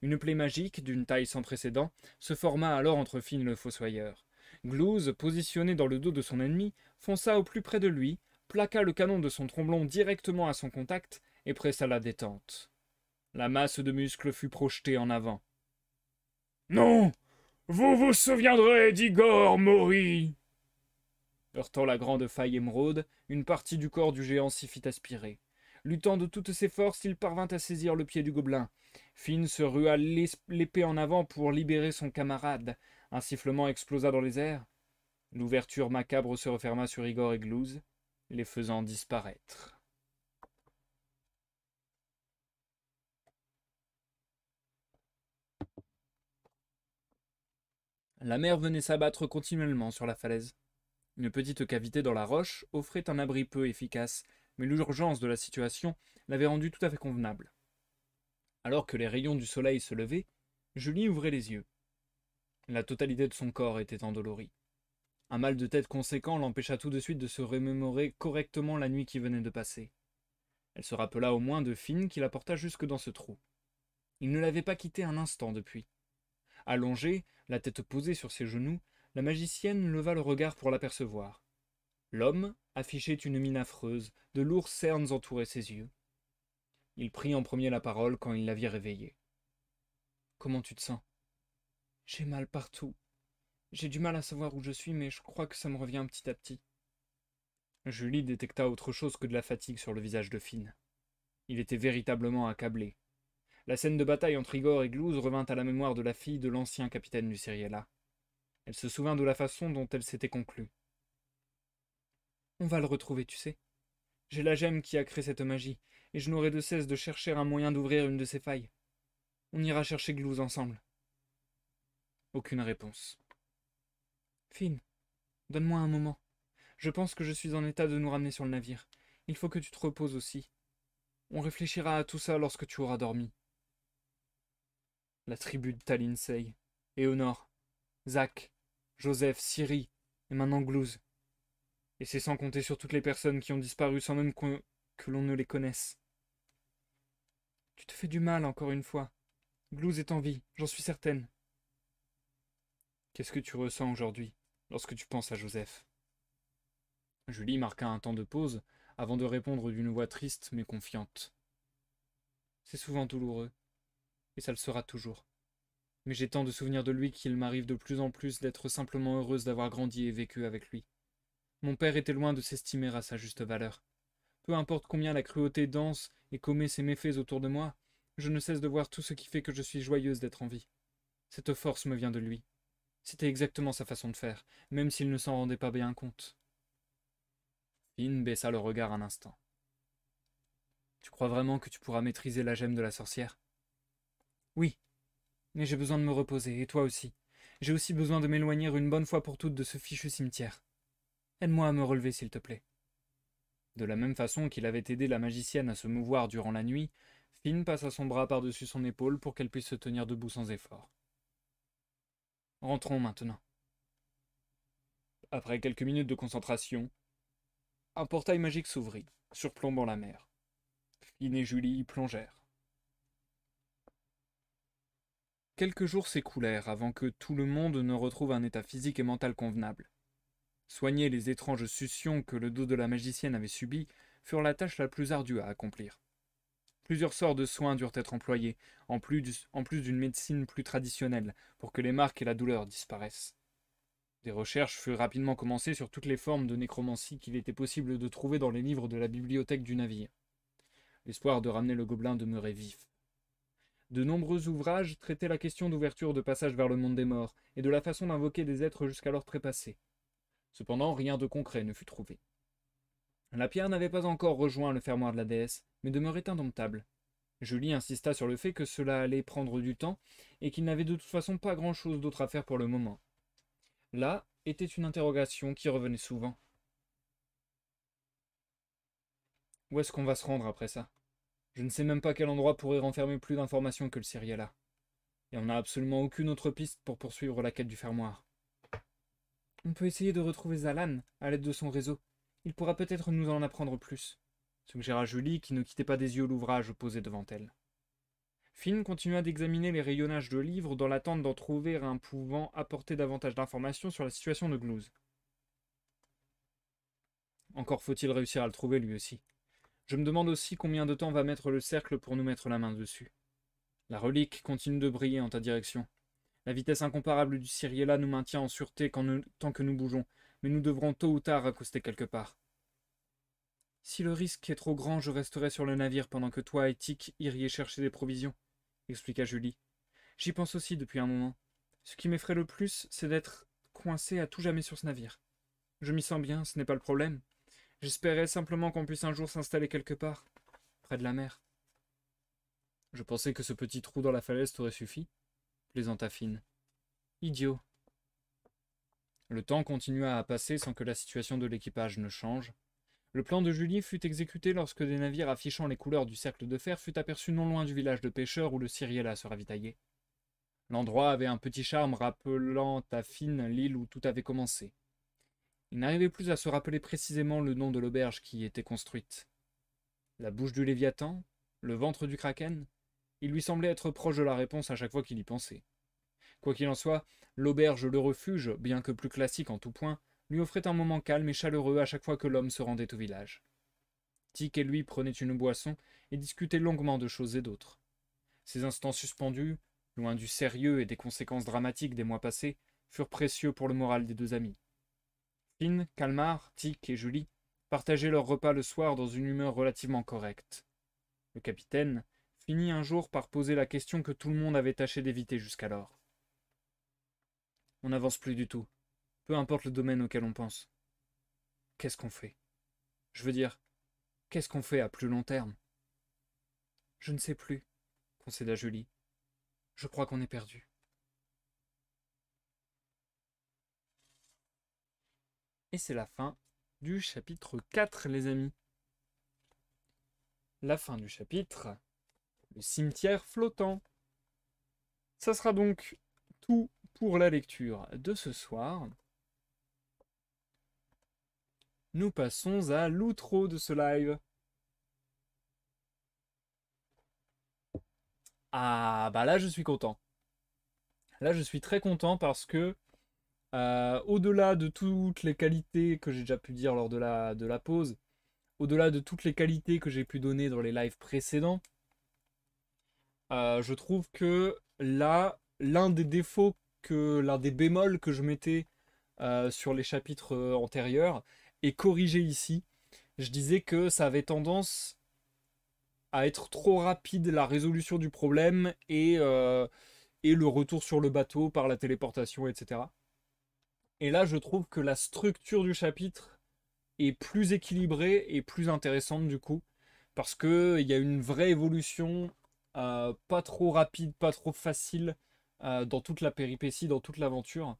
A: Une plaie magique, d'une taille sans précédent, se forma alors entre Finn et le fossoyeur. Glouze, positionné dans le dos de son ennemi, fonça au plus près de lui, plaqua le canon de son tromblon directement à son contact et pressa la détente. La masse de muscles fut projetée en avant.
C: « Non! Vous vous souviendrez d'Igor Mori !»
A: Heurtant la grande faille émeraude, une partie du corps du géant s'y fit aspirer. Luttant de toutes ses forces, il parvint à saisir le pied du gobelin. Finn se rua l'épée en avant pour libérer son camarade. Un sifflement explosa dans les airs. L'ouverture macabre se referma sur Igor et Glouze, les faisant disparaître. La mer venait s'abattre continuellement sur la falaise. Une petite cavité dans la roche offrait un abri peu efficace, mais l'urgence de la situation l'avait rendu tout à fait convenable. Alors que les rayons du soleil se levaient, Julie ouvrait les yeux. La totalité de son corps était endolorie. Un mal de tête conséquent l'empêcha tout de suite de se remémorer correctement la nuit qui venait de passer. Elle se rappela au moins de Finn qui la porta jusque dans ce trou. Il ne l'avait pas quitté un instant depuis. Allongée, la tête posée sur ses genoux, la magicienne leva le regard pour l'apercevoir. L'homme affichait une mine affreuse, de lourds cernes entouraient ses yeux. Il prit en premier la parole quand il la vit réveillée. Comment tu te sens? J'ai mal partout. J'ai du mal à savoir où je suis, mais je crois que ça me revient petit à petit. Julie détecta autre chose que de la fatigue sur le visage de Finn. Il était véritablement accablé. La scène de bataille entre Igor et Glouze revint à la mémoire de la fille de l'ancien capitaine du Cyriella. Elle se souvint de la façon dont elle s'était conclue. On va le retrouver, tu sais. J'ai la gemme qui a créé cette magie, et je n'aurai de cesse de chercher un moyen d'ouvrir une de ces failles. On ira chercher Glouze ensemble. Aucune réponse. Finn, donne-moi un moment. Je pense que je suis en état de nous ramener sur le navire. Il faut que tu te reposes aussi. On réfléchira à tout ça lorsque tu auras dormi. La tribu de Talinsei, Éonor, Zach, Joseph, Ciri, et maintenant Glouze. Et c'est sans compter sur toutes les personnes qui ont disparu sans même que l'on ne les connaisse. Tu te fais du mal encore une fois. Glouze est en vie, j'en suis certaine. Qu'est-ce que tu ressens aujourd'hui, lorsque tu penses à Joseph? Julie marqua un temps de pause, avant de répondre d'une voix triste mais confiante. C'est souvent douloureux, et ça le sera toujours. Mais j'ai tant de souvenirs de lui qu'il m'arrive de plus en plus d'être simplement heureuse d'avoir grandi et vécu avec lui. Mon père était loin de s'estimer à sa juste valeur. Peu importe combien la cruauté danse et commet ses méfaits autour de moi, je ne cesse de voir tout ce qui fait que je suis joyeuse d'être en vie. Cette force me vient de lui. C'était exactement sa façon de faire, même s'il ne s'en rendait pas bien compte. Finn baissa le regard un instant. Tu crois vraiment que tu pourras maîtriser la gemme de la sorcière? Oui, mais j'ai besoin de me reposer, et toi aussi. J'ai aussi besoin de m'éloigner une bonne fois pour toutes de ce fichu cimetière. Aide-moi à me relever, s'il te plaît. De la même façon qu'il avait aidé la magicienne à se mouvoir durant la nuit, Finn passa son bras par-dessus son épaule pour qu'elle puisse se tenir debout sans effort. Rentrons maintenant. Après quelques minutes de concentration, un portail magique s'ouvrit, surplombant la mer. Finn et Julie y plongèrent. Quelques jours s'écoulèrent avant que tout le monde ne retrouve un état physique et mental convenable. Soigner les étranges succions que le dos de la magicienne avait subies furent la tâche la plus ardue à accomplir. Plusieurs sortes de soins durent être employés, en plus d'une médecine plus traditionnelle, pour que les marques et la douleur disparaissent. Des recherches furent rapidement commencées sur toutes les formes de nécromancie qu'il était possible de trouver dans les livres de la bibliothèque du navire. L'espoir de ramener le gobelin demeurait vif. De nombreux ouvrages traitaient la question d'ouverture de passage vers le monde des morts, et de la façon d'invoquer des êtres jusqu'alors trépassés. Cependant, rien de concret ne fut trouvé. La pierre n'avait pas encore rejoint le fermoir de la déesse, mais demeurait indomptable. Julie insista sur le fait que cela allait prendre du temps, et qu'il n'avait de toute façon pas grand-chose d'autre à faire pour le moment. Là était une interrogation qui revenait souvent. Où est-ce qu'on va se rendre après ça? Je ne sais même pas quel endroit pourrait renfermer plus d'informations que le Cyriella. Et on n'a absolument aucune autre piste pour poursuivre la quête du fermoir. On peut essayer de retrouver Zalan à l'aide de son réseau. Il pourra peut-être nous en apprendre plus, suggéra Julie qui ne quittait pas des yeux l'ouvrage posé devant elle. Finn continua d'examiner les rayonnages de livres dans l'attente d'en trouver un pouvant apporter davantage d'informations sur la situation de Glouze. Encore faut-il réussir à le trouver lui aussi. Je me demande aussi combien de temps va mettre le cercle pour nous mettre la main dessus. La relique continue de briller en ta direction. La vitesse incomparable du Cyriella nous maintient en sûreté tant que nous bougeons, mais nous devrons tôt ou tard accoster quelque part. Si le risque est trop grand, je resterai sur le navire pendant que toi et Tic iriez chercher des provisions, expliqua Julie. J'y pense aussi depuis un moment. Ce qui m'effraie le plus, c'est d'être coincé à tout jamais sur ce navire. Je m'y sens bien, ce n'est pas le problème. J'espérais simplement qu'on puisse un jour s'installer quelque part, près de la mer. Je pensais que ce petit trou dans la falaise t'aurait suffi, plaisanta Finn. Idiot. Le temps continua à passer sans que la situation de l'équipage ne change. Le plan de Julie fut exécuté lorsque des navires affichant les couleurs du cercle de fer fut aperçu non loin du village de pêcheurs où le Cyriella se ravitaillait. L'endroit avait un petit charme rappelant à Finn l'île où tout avait commencé. Il n'arrivait plus à se rappeler précisément le nom de l'auberge qui y était construite. La bouche du Léviathan, le ventre du Kraken, il lui semblait être proche de la réponse à chaque fois qu'il y pensait. Quoi qu'il en soit, l'auberge Le Refuge, bien que plus classique en tout point, lui offrait un moment calme et chaleureux à chaque fois que l'homme se rendait au village. Tic et lui prenaient une boisson et discutaient longuement de choses et d'autres. Ces instants suspendus loin du sérieux et des conséquences dramatiques des mois passés, furent précieux pour le moral des deux amis. Finn, Calmar, Tic et Julie partageaient leur repas le soir dans une humeur relativement correcte. Le capitaine finit un jour par poser la question que tout le monde avait tâché d'éviter jusqu'alors. On n'avance plus du tout, peu importe le domaine auquel on pense. Qu'est-ce qu'on fait? Je veux dire, qu'est-ce qu'on fait à plus long terme? Je ne sais plus, concéda Julie. Je crois qu'on est perdu. Et c'est la fin du chapitre 4, les amis. La fin du chapitre, le cimetière flottant. Ça sera donc tout pour la lecture de ce soir. Nous passons à l'outro de ce live. Ah, bah là, je suis content. Là, je suis très content parce que, au-delà de toutes les qualités que j'ai déjà pu dire lors de la pause, au-delà de toutes les qualités que j'ai pu donner dans les lives précédents, je trouve que là, l'un des bémols que je mettais sur les chapitres antérieurs est corrigé ici. Je disais que ça avait tendance à être trop rapide la résolution du problème et le retour sur le bateau par la téléportation, etc. Et là, je trouve que la structure du chapitre est plus équilibrée et plus intéressante du coup, parce qu'il y a une vraie évolution, pas trop rapide, pas trop facile, dans toute la péripétie, dans toute l'aventure.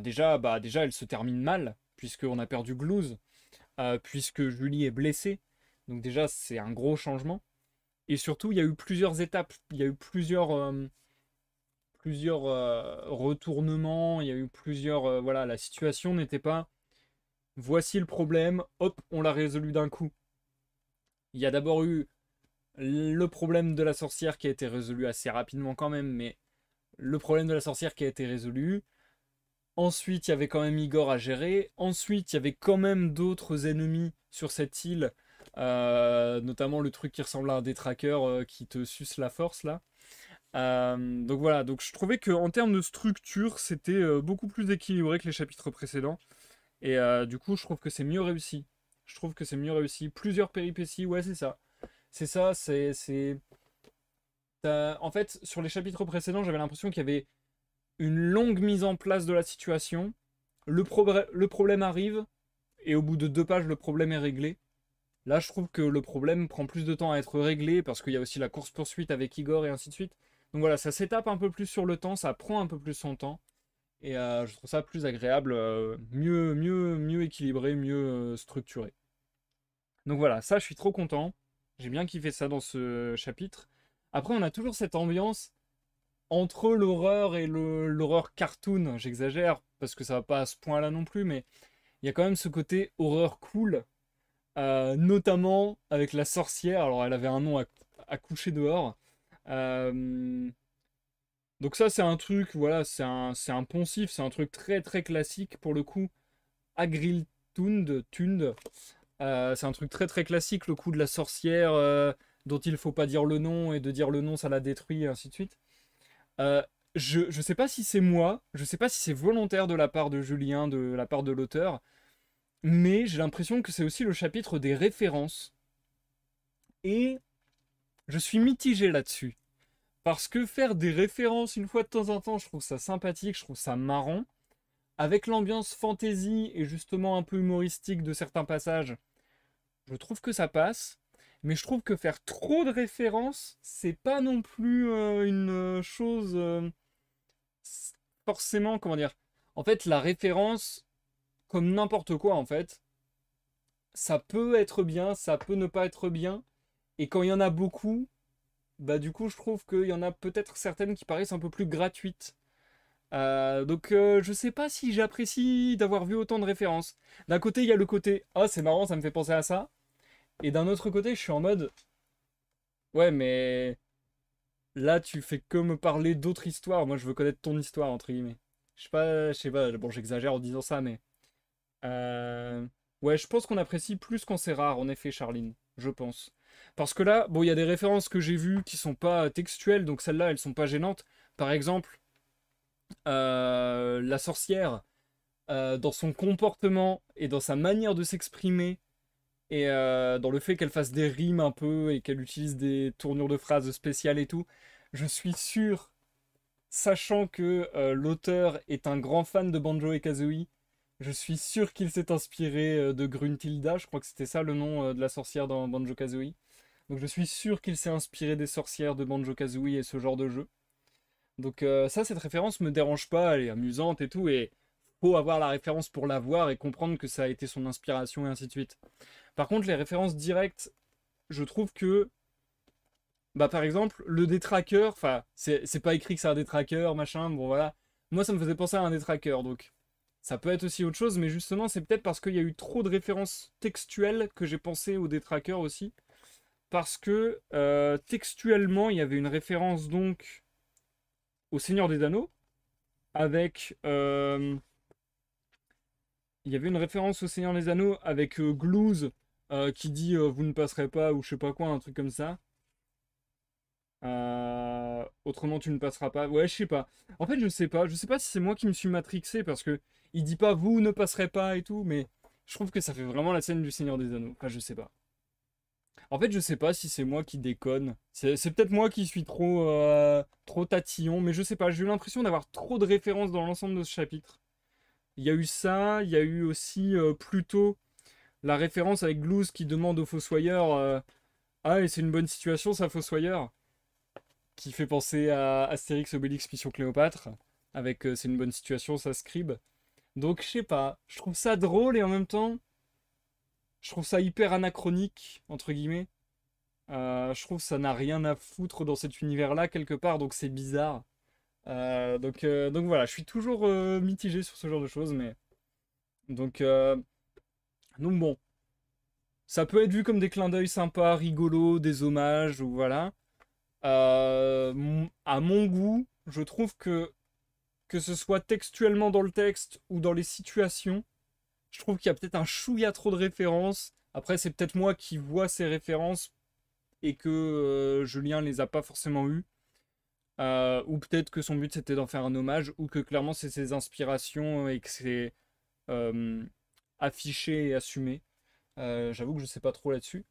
A: Déjà, elle se termine mal, puisqu'on a perdu Glouze, puisque Julie est blessée. Donc déjà, c'est un gros changement. Et surtout, il y a eu plusieurs étapes, il y a eu plusieurs retournements, il y a eu plusieurs... voilà, la situation n'était pas... Voici le problème, hop, on l'a résolu d'un coup. Il y a d'abord eu le problème de la sorcière qui a été résolu assez rapidement quand même, mais le problème de la sorcière qui a été résolu. Ensuite, il y avait quand même Igor à gérer. Ensuite, il y avait quand même d'autres ennemis sur cette île, notamment le truc qui ressemble à un détraqueur qui te suce la force là. Donc voilà, donc je trouvais qu'en termes de structure, c'était beaucoup plus équilibré que les chapitres précédents. Et du coup, je trouve que c'est mieux réussi. Je trouve que c'est mieux réussi. Plusieurs péripéties, ouais, c'est ça. C'est ça, En fait, sur les chapitres précédents, j'avais l'impression qu'il y avait une longue mise en place de la situation. Le problème arrive, et au bout de 2 pages, le problème est réglé. Là, je trouve que le problème prend plus de temps à être réglé, parce qu'il y a aussi la course-poursuite avec Igor et ainsi de suite. Donc voilà, ça s'étape un peu plus sur le temps, ça prend un peu plus son temps. Et je trouve ça plus agréable, mieux équilibré, mieux structuré. Donc voilà, ça je suis trop content. J'ai bien kiffé ça dans ce chapitre. Après, on a toujours cette ambiance entre l'horreur et l'horreur cartoon. J'exagère parce que ça va pas à ce point-là non plus, mais il y a quand même ce côté horreur cool, notamment avec la sorcière. Alors elle avait un nom à coucher dehors. Donc ça c'est un truc, voilà, c'est un poncif, c'est un truc très très classique pour le coup. Agriltund, c'est un truc très très classique, le coup de la sorcière dont il faut pas dire le nom et de dire le nom ça la détruit et ainsi de suite. Euh, je sais pas si c'est moi, je sais pas si c'est volontaire de la part de Julien, de la part de l'auteur, mais j'ai l'impression que c'est aussi le chapitre des références. Et je suis mitigé là-dessus. Parce que faire des références une fois de temps en temps, je trouve ça sympathique, je trouve ça marrant. Avec l'ambiance fantasy et justement un peu humoristique de certains passages, je trouve que ça passe. Mais je trouve que faire trop de références, c'est pas non plus une chose forcément, comment dire. En fait, la référence, comme n'importe quoi en fait, ça peut être bien, ça peut ne pas être bien. Et quand il y en a beaucoup, bah du coup je trouve qu'il y en a peut-être certaines qui paraissent un peu plus gratuites. Donc je sais pas si j'apprécie d'avoir vu autant de références. D'un côté il y a le côté «Ah c'est marrant, ça me fait penser à ça». Et d'un autre côté je suis en mode «Ouais mais là tu fais que me parler d'autres histoires, moi je veux connaître ton histoire» entre guillemets. Je sais pas, bon j'exagère en disant ça mais... Ouais je pense qu'on apprécie plus quand c'est rare en effet Charline, je pense. Parce que là, bon, il y a des références que j'ai vues qui sont pas textuelles, donc celles-là, elles sont pas gênantes. par exemple, la sorcière, dans son comportement et dans sa manière de s'exprimer, et dans le fait qu'elle fasse des rimes un peu et qu'elle utilise des tournures de phrases spéciales et tout, je suis sûr, sachant que l'auteur est un grand fan de Banjo et Kazooie, je suis sûr qu'il s'est inspiré de Gruntilda, je crois que c'était ça le nom de la sorcière dans Banjo Kazooie. Donc je suis sûr qu'il s'est inspiré des sorcières de Banjo Kazooie et ce genre de jeu. Donc ça, cette référence me dérange pas, elle est amusante et tout, et faut avoir la référence pour la voir et comprendre que ça a été son inspiration et ainsi de suite. Par contre, les références directes, je trouve que, bah par exemple, le détraqueur, enfin, c'est pas écrit que c'est un détraqueur, machin, bon voilà. Moi, ça me faisait penser à un détraqueur, donc ça peut être aussi autre chose, mais justement, c'est peut-être parce qu'il y a eu trop de références textuelles que j'ai pensé au détraqueur aussi. Parce que textuellement, il y avait une référence donc au Seigneur des Anneaux, avec il y avait une référence au Seigneur des Anneaux avec Glouze qui dit vous ne passerez pas ou je sais pas quoi, un truc comme ça. Autrement tu ne passeras pas. Ouais, je sais pas. En fait, je sais pas si c'est moi qui me suis matrixé parce que il dit pas vous ne passerez pas et tout, mais je trouve que ça fait vraiment la scène du Seigneur des Anneaux. Enfin, je sais pas. En fait, je sais pas si c'est moi qui déconne. C'est peut-être moi qui suis trop tatillon, mais je sais pas. J'ai eu l'impression d'avoir trop de références dans l'ensemble de ce chapitre. Il y a eu ça, il y a eu aussi plutôt la référence avec Glouze qui demande au Fossoyeur ah, et c'est une bonne situation ça, Fossoyeur? Qui fait penser à Astérix, Obélix, Mission Cléopâtre. Avec c'est une bonne situation, ça, Scribe. Donc, je sais pas. Je trouve ça drôle et en même temps, je trouve ça hyper anachronique, entre guillemets. Je trouve que ça n'a rien à foutre dans cet univers-là, quelque part, donc c'est bizarre. Donc voilà, je suis toujours mitigé sur ce genre de choses, mais. Donc, euh, donc bon, ça peut être vu comme des clins d'œil sympas, rigolos, des hommages, ou voilà. À mon goût, je trouve que ce soit textuellement dans le texte ou dans les situations, je trouve qu'il y a peut-être un chouïa trop de références. Après, c'est peut-être moi qui vois ces références et que Julien les a pas forcément eues. Ou peut-être que son but c'était d'en faire un hommage, ou que clairement c'est ses inspirations et que c'est euh, affiché et assumé. J'avoue que je sais pas trop là-dessus.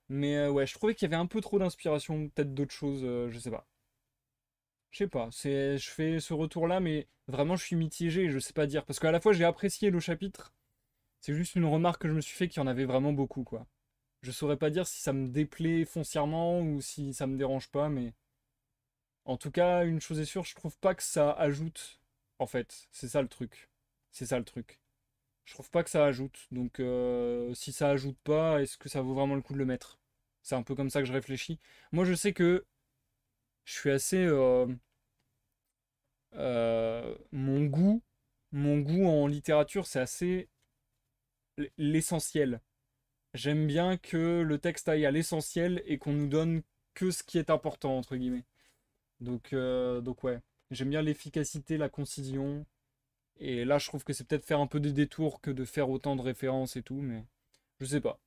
A: Mais ouais, je trouvais qu'il y avait un peu trop d'inspiration, peut-être d'autres choses, je sais pas. Je sais pas, je fais ce retour-là, mais vraiment je suis mitigé, je sais pas dire. Parce qu'à la fois j'ai apprécié le chapitre, c'est juste une remarque que je me suis fait qu'il y en avait vraiment beaucoup, quoi. Je saurais pas dire si ça me déplaît foncièrement ou si ça me dérange pas, mais en tout cas, une chose est sûre, je trouve pas que ça ajoute, en fait. C'est ça le truc. C'est ça le truc. Je trouve pas que ça ajoute. Donc, si ça ajoute pas, est-ce que ça vaut vraiment le coup de le mettre? C'est un peu comme ça que je réfléchis. Moi, je sais que je suis assez. Mon goût en littérature, c'est assez l'essentiel. J'aime bien que le texte aille à l'essentiel et qu'on nous donne que ce qui est important, entre guillemets. Donc ouais, j'aime bien l'efficacité, la concision. Et là, je trouve que c'est peut-être faire un peu des détours que de faire autant de références et tout, mais je sais pas.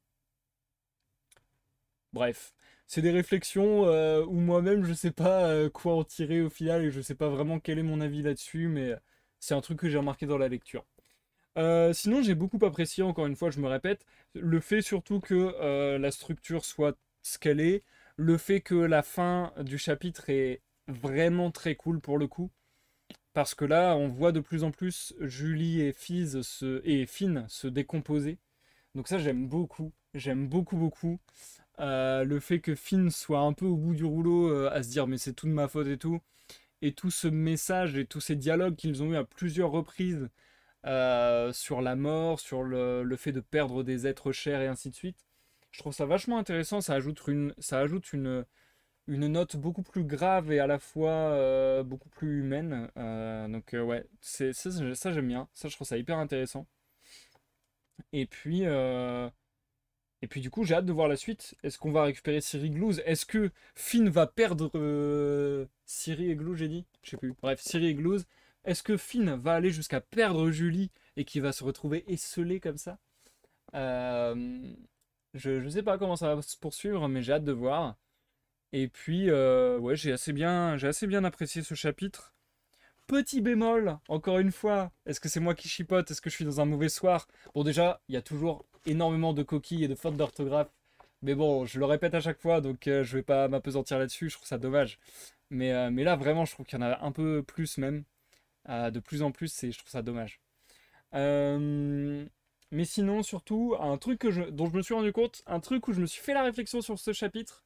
A: Bref, c'est des réflexions où moi-même je sais pas quoi en tirer au final et je sais pas vraiment quel est mon avis là-dessus, mais c'est un truc que j'ai remarqué dans la lecture. Sinon, j'ai beaucoup apprécié, encore une fois, je me répète, le fait surtout que la structure soit ce qu'elle est, le fait que la fin du chapitre est vraiment très cool pour le coup, parce que là, on voit de plus en plus Julie et Finn se décomposer. Donc ça, j'aime beaucoup, beaucoup. Le fait que Finn soit un peu au bout du rouleau à se dire mais c'est tout de ma faute et tout ce message et tous ces dialogues qu'ils ont eu à plusieurs reprises sur la mort, sur le fait de perdre des êtres chers et ainsi de suite. Je trouve ça vachement intéressant, ça ajoute une note beaucoup plus grave et à la fois beaucoup plus humaine. Ouais, ça j'aime bien, ça je trouve ça hyper intéressant. Et puis, euh, et puis du coup j'ai hâte de voir la suite. Est-ce qu'on va récupérer Ciri Glouze? Est-ce que Finn va perdre Ciri et Glouze, j'ai dit? Je sais plus. Bref, Ciri et Glouze. Est-ce que Finn va aller jusqu'à perdre Julie et qu'il va se retrouver esselé comme ça? Je sais pas comment ça va se poursuivre, mais j'ai hâte de voir. Et puis, ouais, j'ai assez bien apprécié ce chapitre. Petit bémol, encore une fois, est-ce que c'est moi qui chipote? Est-ce que je suis dans un mauvais soir? Bon, déjà, il y a toujours énormément de coquilles et de fautes d'orthographe. Mais bon, je le répète à chaque fois, donc je vais pas m'apesantir là-dessus, je trouve ça dommage. Mais là, vraiment, je trouve qu'il y en a un peu plus même. De plus en plus, je trouve ça dommage. Euh, mais sinon, surtout, un truc dont je me suis rendu compte, un truc où je me suis fait la réflexion sur ce chapitre,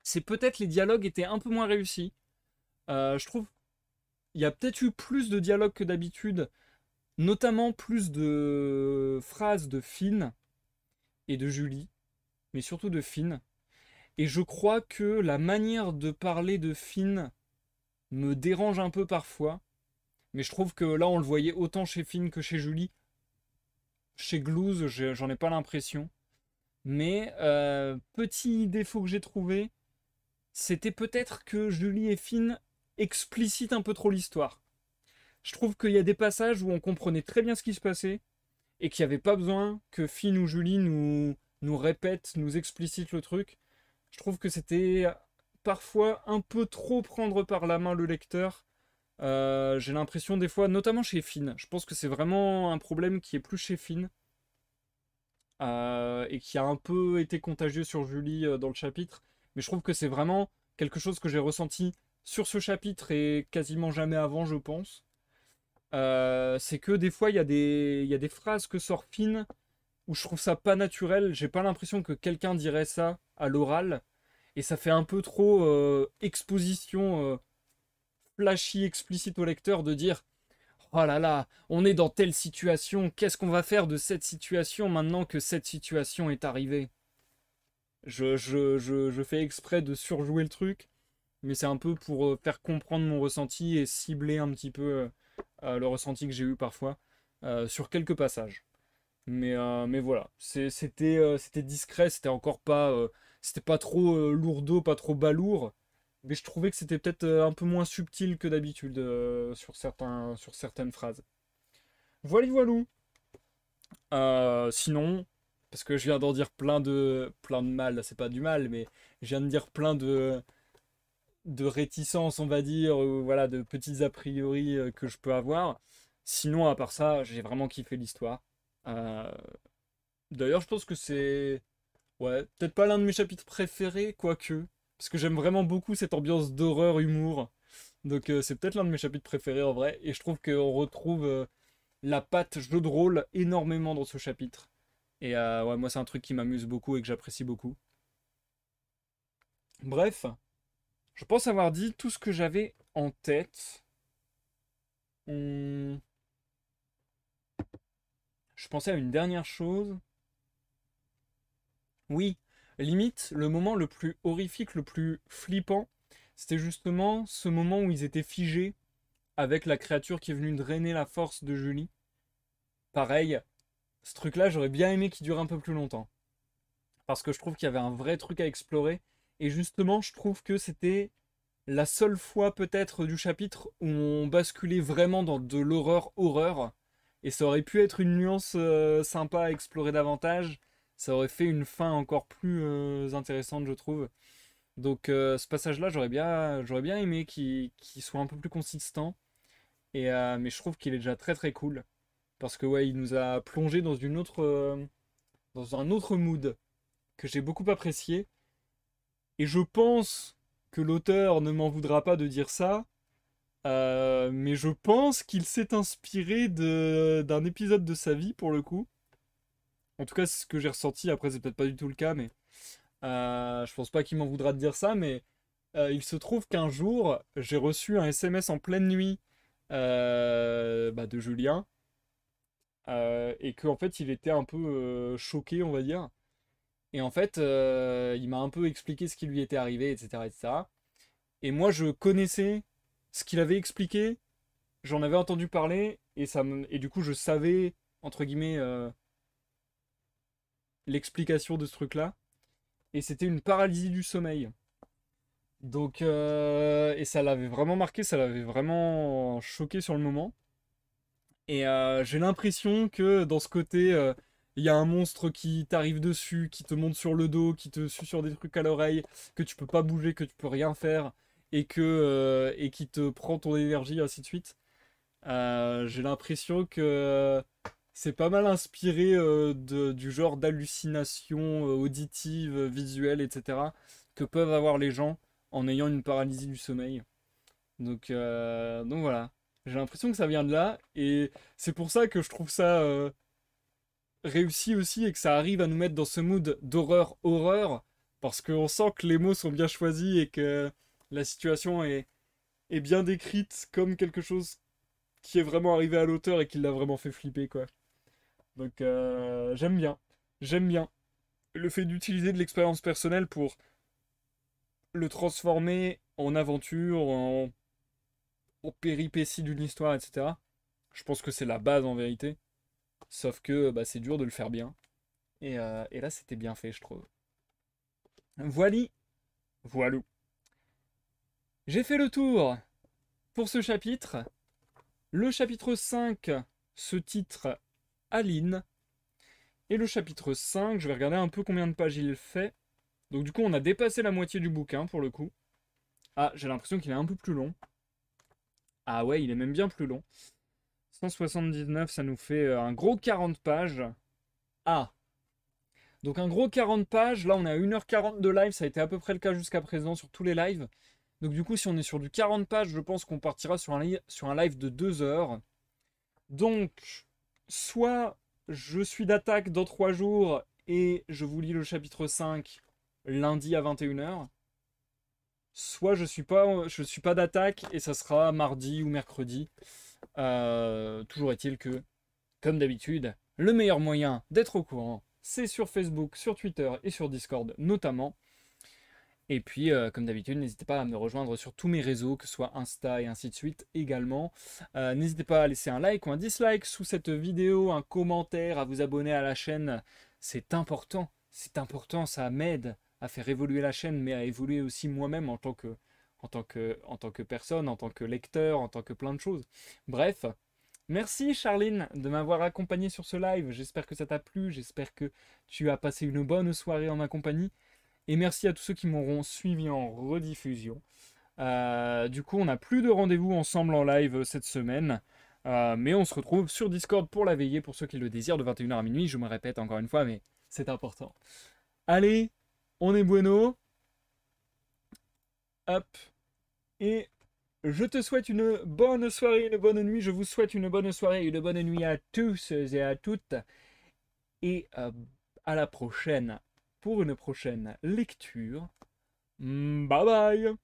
A: c'est peut-être les dialogues étaient un peu moins réussis. Je trouve il y a peut-être eu plus de dialogues que d'habitude, notamment plus de phrases de Finn et de Julie, mais surtout de Finn. Et je crois que la manière de parler de Finn me dérange un peu parfois, mais je trouve que là on le voyait autant chez Finn que chez Julie. Chez Glouze, j'en ai pas l'impression. Mais petit défaut que j'ai trouvé, c'était peut-être que Julie et Finn explicitent un peu trop l'histoire. Je trouve qu'il y a des passages où on comprenait très bien ce qui se passait et qu'il n'y avait pas besoin que Finn ou Julie nous répètent, nous explicitent le truc. Je trouve que c'était parfois un peu trop prendre par la main le lecteur. J'ai l'impression des fois, notamment chez Finn, je pense que c'est vraiment un problème qui est plus chez Finn et qui a un peu été contagieux sur Julie dans le chapitre. Mais je trouve que c'est vraiment quelque chose que j'ai ressenti sur ce chapitre et quasiment jamais avant, je pense. C'est que des fois, il y a des phrases que sort Finn où je trouve ça pas naturel. J'ai pas l'impression que quelqu'un dirait ça à l'oral. Et ça fait un peu trop exposition flashy, explicite au lecteur de dire oh là là, on est dans telle situation, qu'est-ce qu'on va faire de cette situation maintenant que cette situation est arrivée? Je fais exprès de surjouer le truc, mais c'est un peu pour faire comprendre mon ressenti et cibler un petit peu le ressenti que j'ai eu parfois sur quelques passages. Mais voilà, c'était discret, c'était pas trop lourdeau, pas trop balourd, mais je trouvais que c'était peut-être un peu moins subtil que d'habitude sur certaines phrases. Voilà, voilou. Sinon, parce que je viens d'en dire plein de mal, c'est pas du mal, mais je viens de dire plein de réticences, on va dire, ou voilà, de petites a priori que je peux avoir. Sinon, à part ça, j'ai vraiment kiffé l'histoire. Euh, D'ailleurs, je pense que c'est, ouais, peut-être pas l'un de mes chapitres préférés, quoique, parce que j'aime vraiment beaucoup cette ambiance d'horreur, humour. Donc c'est peut-être l'un de mes chapitres préférés en vrai, et je trouve qu'on retrouve la patte jeu de rôle énormément dans ce chapitre. Et ouais, moi c'est un truc qui m'amuse beaucoup et que j'apprécie beaucoup. Bref, je pense avoir dit tout ce que j'avais en tête. On- Je pensais à une dernière chose. Oui, limite, le moment le plus horrifique, le plus flippant, c'était justement ce moment où ils étaient figés avec la créature qui est venue drainer la force de Julie. Pareil, ce truc-là, j'aurais bien aimé qu'il dure un peu plus longtemps. Parce que je trouve qu'il y avait un vrai truc à explorer. Et justement, je trouve que c'était la seule fois peut-être du chapitre où on basculait vraiment dans de l'horreur horreur. Et ça aurait pu être une nuance sympa à explorer davantage. Ça aurait fait une fin encore plus intéressante, je trouve. Donc ce passage-là, j'aurais bien aimé qu'il soit un peu plus consistant. Mais je trouve qu'il est déjà très très cool. Parce que ouais, il nous a plongé dans dans un autre mood que j'ai beaucoup apprécié. Et je pense que l'auteur ne m'en voudra pas de dire ça, mais je pense qu'il s'est inspiré d'un épisode de sa vie pour le coup. En tout cas, c'est ce que j'ai ressenti. Après, c'est peut-être pas du tout le cas, mais je pense pas qu'il m'en voudra de dire ça. Mais il se trouve qu'un jour, j'ai reçu un SMS en pleine nuit de Julien, et qu'en fait, il était un peu choqué, on va dire. Et en fait, il m'a un peu expliqué ce qui lui était arrivé, etc., etc. Et moi, je connaissais ce qu'il avait expliqué, j'en avais entendu parler, et du coup, je savais, entre guillemets, l'explication de ce truc-là. Et c'était une paralysie du sommeil. Donc, et ça l'avait vraiment marqué, ça l'avait vraiment choqué sur le moment. Et j'ai l'impression que dans ce côté, il y a un monstre qui t'arrive dessus, qui te monte sur le dos, qui te susurre des trucs à l'oreille, que tu peux pas bouger, que tu peux rien faire, et qui te prend ton énergie, ainsi de suite. J'ai l'impression que c'est pas mal inspiré du genre d'hallucinations auditives, visuelles, etc. que peuvent avoir les gens en ayant une paralysie du sommeil. Donc voilà. J'ai l'impression que ça vient de là, et c'est pour ça que je trouve ça réussi aussi, et que ça arrive à nous mettre dans ce mood d'horreur-horreur, parce qu'on sent que les mots sont bien choisis et que la situation est bien décrite comme quelque chose qui est vraiment arrivé à l'auteur et qui l'a vraiment fait flipper, quoi. Donc j'aime bien. J'aime bien. Le fait d'utiliser de l'expérience personnelle pour le transformer en aventure, en péripéties d'une histoire, etc. Je pense que c'est la base en vérité. Sauf que bah, c'est dur de le faire bien. Et là, c'était bien fait, je trouve. Voili, voilou. J'ai fait le tour pour ce chapitre. Le chapitre 5 se titre Aline. Et le chapitre 5, je vais regarder un peu combien de pages il fait. Donc du coup, on a dépassé la moitié du bouquin pour le coup. Ah, j'ai l'impression qu'il est un peu plus long. Ah ouais, il est même bien plus long. 179, ça nous fait un gros 40 pages. Ah, donc un gros 40 pages. Là, on est à 1h40 de live. Ça a été à peu près le cas jusqu'à présent sur tous les lives. Donc du coup, si on est sur du 40 pages, je pense qu'on partira sur un live de 2 heures. Donc, soit je suis d'attaque dans 3 jours et je vous lis le chapitre 5 lundi à 21h. Soit je suis pas d'attaque et ça sera mardi ou mercredi. Toujours est-il que, comme d'habitude, le meilleur moyen d'être au courant, c'est sur Facebook, sur Twitter et sur Discord notamment. Et puis, comme d'habitude, n'hésitez pas à me rejoindre sur tous mes réseaux, que ce soit Insta et ainsi de suite également. N'hésitez pas à laisser un like ou un dislike sous cette vidéo, un commentaire, à vous abonner à la chaîne. C'est important, ça m'aide à faire évoluer la chaîne, mais à évoluer aussi moi-même en tant que personne, en tant que lecteur, en tant que plein de choses. Bref, merci Charline de m'avoir accompagné sur ce live. J'espère que ça t'a plu, j'espère que tu as passé une bonne soirée en ma compagnie. Et merci à tous ceux qui m'auront suivi en rediffusion. Du coup, on n'a plus de rendez-vous ensemble en live cette semaine. Mais on se retrouve sur Discord pour la veillée, pour ceux qui le désirent, de 21h à minuit. Je me répète encore une fois, mais c'est important. Allez, on est bueno. Hop. Et je te souhaite une bonne soirée, une bonne nuit. Je vous souhaite une bonne soirée et une bonne nuit à tous et à toutes. Et à la prochaine pour une prochaine lecture. Bye bye!